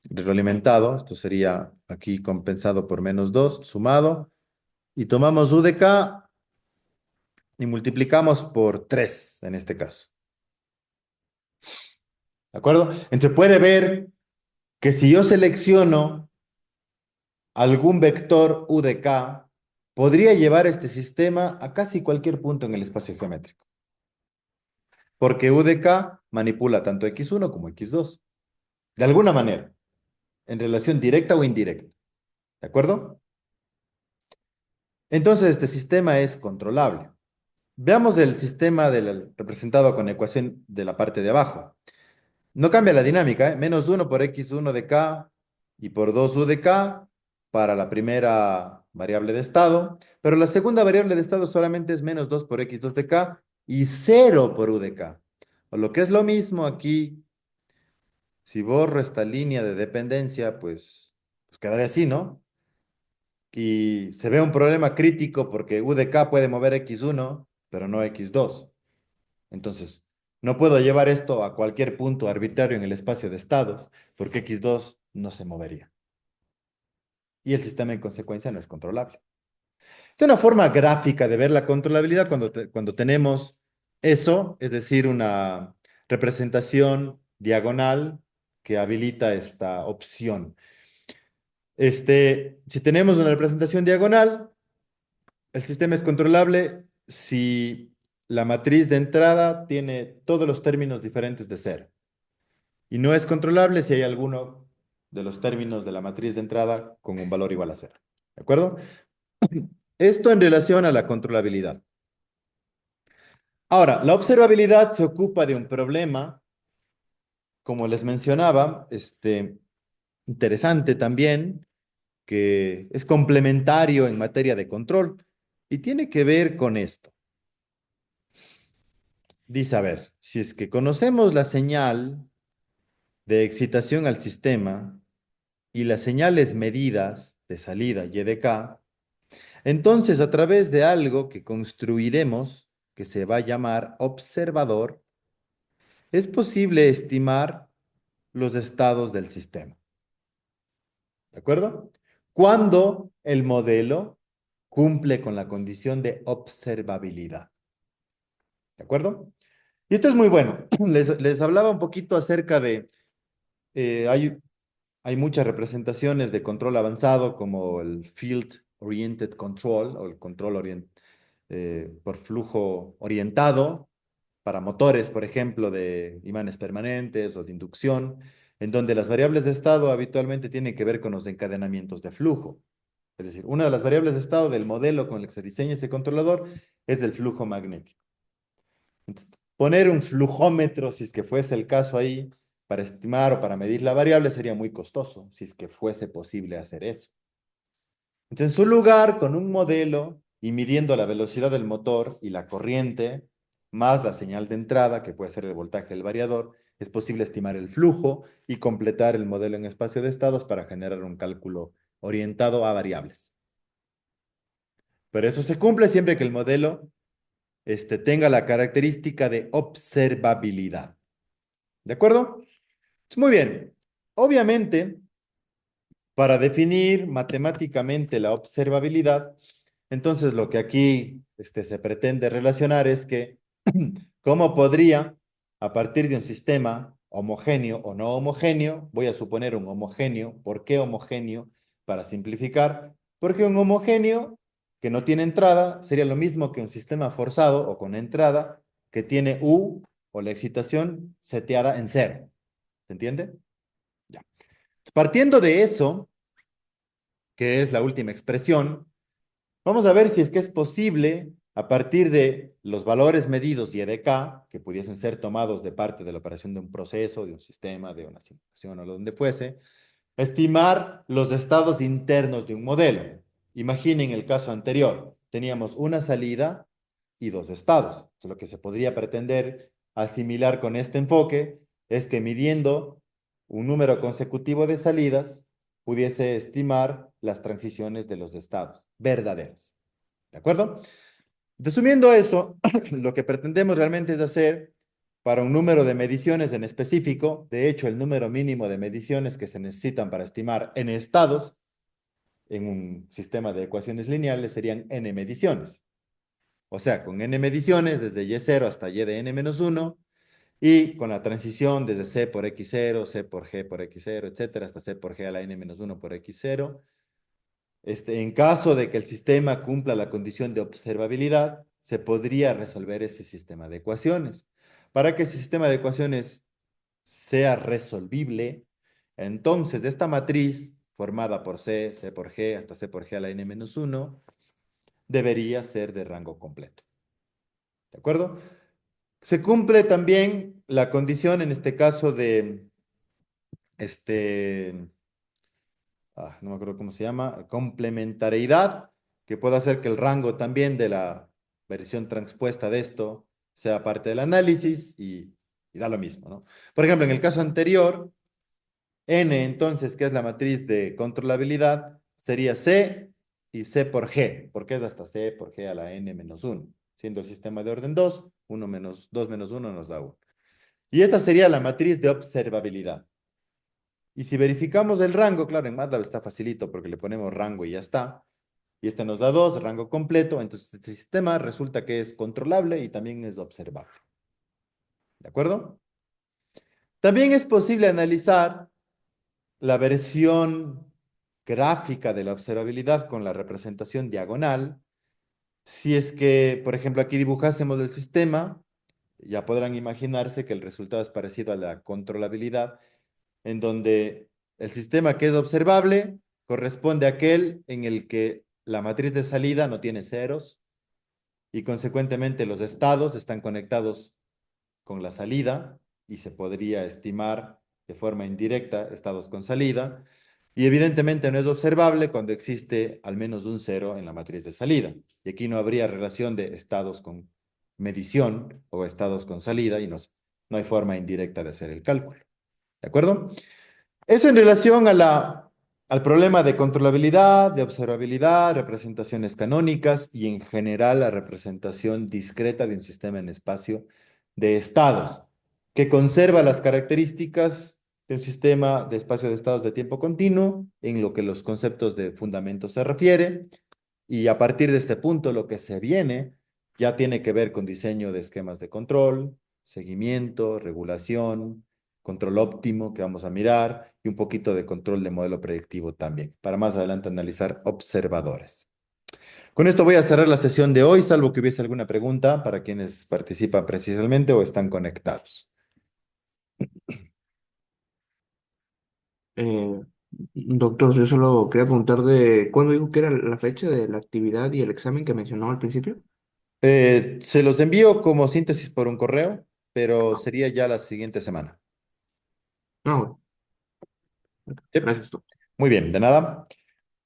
Speaker 1: retroalimentado. Esto sería aquí compensado por menos 2 sumado. Y tomamos u de k y multiplicamos por 3 en este caso. ¿De acuerdo? Entonces puede ver que si yo selecciono algún vector u de k, podría llevar este sistema a casi cualquier punto en el espacio geométrico. Porque u de k manipula tanto x1 como x2. De alguna manera, en relación directa o indirecta. ¿De acuerdo? Entonces este sistema es controlable. Veamos el sistema representado con la ecuación de la parte de abajo. No cambia la dinámica, ¿eh? Menos 1 por x1 de k y por 2u de k para la primera variable de estado, pero la segunda variable de estado solamente es menos 2 por x2 de k y 0 por u de k. O lo que es lo mismo aquí, si borro esta línea de dependencia, pues quedaría así, ¿no? Y se ve un problema crítico porque u de k puede mover x1, pero no x2. Entonces, no puedo llevar esto a cualquier punto arbitrario en el espacio de estados, porque x2 no se movería. Y el sistema en consecuencia no es controlable. De una forma gráfica de ver la controlabilidad cuando tenemos eso, es decir, una representación diagonal que habilita esta opción. Si tenemos una representación diagonal, el sistema es controlable si la matriz de entrada tiene todos los términos diferentes de cero. Y no es controlable si hay alguno de los términos de la matriz de entrada con un valor igual a cero. ¿De acuerdo? Esto en relación a la controlabilidad. Ahora, la observabilidad se ocupa de un problema, como les mencionaba, interesante también, que es complementario en materia de control y tiene que ver con esto. Dice, a ver, si es que conocemos la señal de excitación al sistema y las señales medidas de salida y de k, entonces a través de algo que construiremos, que se va a llamar observador, es posible estimar los estados del sistema. ¿De acuerdo? Cuando el modelo cumple con la condición de observabilidad. ¿De acuerdo? Y esto es muy bueno. Les hablaba un poquito acerca de, eh, hay, hay muchas representaciones de control avanzado como el Field Oriented Control o el control por flujo orientado para motores, por ejemplo, de imanes permanentes o de inducción, en donde las variables de estado habitualmente tienen que ver con los encadenamientos de flujo. Es decir, una de las variables de estado del modelo con el que se diseña ese controlador es el flujo magnético. Entonces, poner un flujómetro, si es que fuese el caso ahí, para estimar o para medir la variable sería muy costoso, si es que fuese posible hacer eso. Entonces, en su lugar, con un modelo y midiendo la velocidad del motor y la corriente, más la señal de entrada, que puede ser el voltaje del variador, es posible estimar el flujo y completar el modelo en espacio de estados para generar un cálculo orientado a variables. Pero eso se cumple siempre que el modelo tenga la característica de observabilidad. ¿De acuerdo? Muy bien. Obviamente, para definir matemáticamente la observabilidad, entonces lo que aquí se pretende relacionar es que cómo podría, a partir de un sistema homogéneo o no homogéneo, voy a suponer un homogéneo. ¿Por qué homogéneo? Para simplificar, porque un homogéneo que no tiene entrada sería lo mismo que un sistema forzado o con entrada que tiene U o la excitación seteada en cero. ¿Se entiende? Ya. Partiendo de eso, que es la última expresión, vamos a ver si es que es posible, a partir de los valores medidos y de k, que pudiesen ser tomados de parte de la operación de un proceso, de un sistema, de una simulación o donde fuese, estimar los estados internos de un modelo. Imaginen el caso anterior, teníamos una salida y dos estados. Entonces, lo que se podría pretender asimilar con este enfoque es que midiendo un número consecutivo de salidas, pudiese estimar las transiciones de los estados verdaderas. ¿De acuerdo? Resumiendo eso, lo que pretendemos realmente es hacer para un número de mediciones en específico, de hecho, el número mínimo de mediciones que se necesitan para estimar n estados en un sistema de ecuaciones lineales serían n mediciones. O sea, con n mediciones, desde y0 hasta y de n-1, y con la transición desde c por x0, c por g por x0, etcétera, hasta c por g a la n-1 por x0. En caso de que el sistema cumpla la condición de observabilidad, se podría resolver ese sistema de ecuaciones. Para que ese sistema de ecuaciones sea resolvible, entonces esta matriz formada por C por G, hasta C por G a la n-1, debería ser de rango completo. ¿De acuerdo? Se cumple también la condición, en este caso, de, este, no me acuerdo cómo se llama, complementariedad, que puede hacer que el rango también de la versión transpuesta de esto sea parte del análisis y da lo mismo, ¿no? Por ejemplo, en el caso anterior, N, entonces, que es la matriz de controlabilidad, sería C y C por G, porque es hasta C por G a la n-1, siendo el sistema de orden 2, 1 menos 2 menos 1 nos da 1. Y esta sería la matriz de observabilidad. Y si verificamos el rango, claro, en MATLAB está facilito porque le ponemos rango y ya está. Y este nos da 2, rango completo, entonces este sistema resulta que es controlable y también es observable. ¿De acuerdo? También es posible analizar la versión gráfica de la observabilidad con la representación diagonal. Si es que, por ejemplo, aquí dibujásemos el sistema, ya podrán imaginarse que el resultado es parecido a la controlabilidad, en donde el sistema que es observable corresponde a aquel en el que la matriz de salida no tiene ceros y consecuentemente los estados están conectados con la salida y se podría estimar de forma indirecta estados con salida. Y evidentemente no es observable cuando existe al menos un cero en la matriz de salida. Y aquí no habría relación de estados con medición o estados con salida y no hay forma indirecta de hacer el cálculo. ¿De acuerdo? Eso en relación al problema de controlabilidad, de observabilidad, representaciones canónicas y en general la representación discreta de un sistema en espacio de estados, que conserva las características de un sistema de espacio de estados de tiempo continuo en lo que los conceptos de fundamentos se refiere. Y a partir de este punto, lo que se viene ya tiene que ver con diseño de esquemas de control, seguimiento, regulación, control óptimo que vamos a mirar y un poquito de control de modelo predictivo también, para más adelante analizar observadores. Con esto voy a cerrar la sesión de hoy, salvo que hubiese alguna pregunta para quienes participan precisamente o están conectados.
Speaker 2: Eh, Doctor, yo solo quería preguntar de cuándo dijo que era la fecha de la actividad y el examen que mencionó al principio.
Speaker 1: Se los envío como síntesis por un correo, pero sería ya la siguiente semana.
Speaker 2: No, bueno,
Speaker 1: Yep.
Speaker 2: gracias, doctor.
Speaker 1: Muy bien, de nada.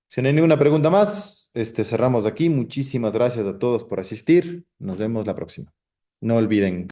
Speaker 1: Si no hay ninguna pregunta más, cerramos aquí. Muchísimas gracias a todos por asistir. Nos vemos la próxima. No olviden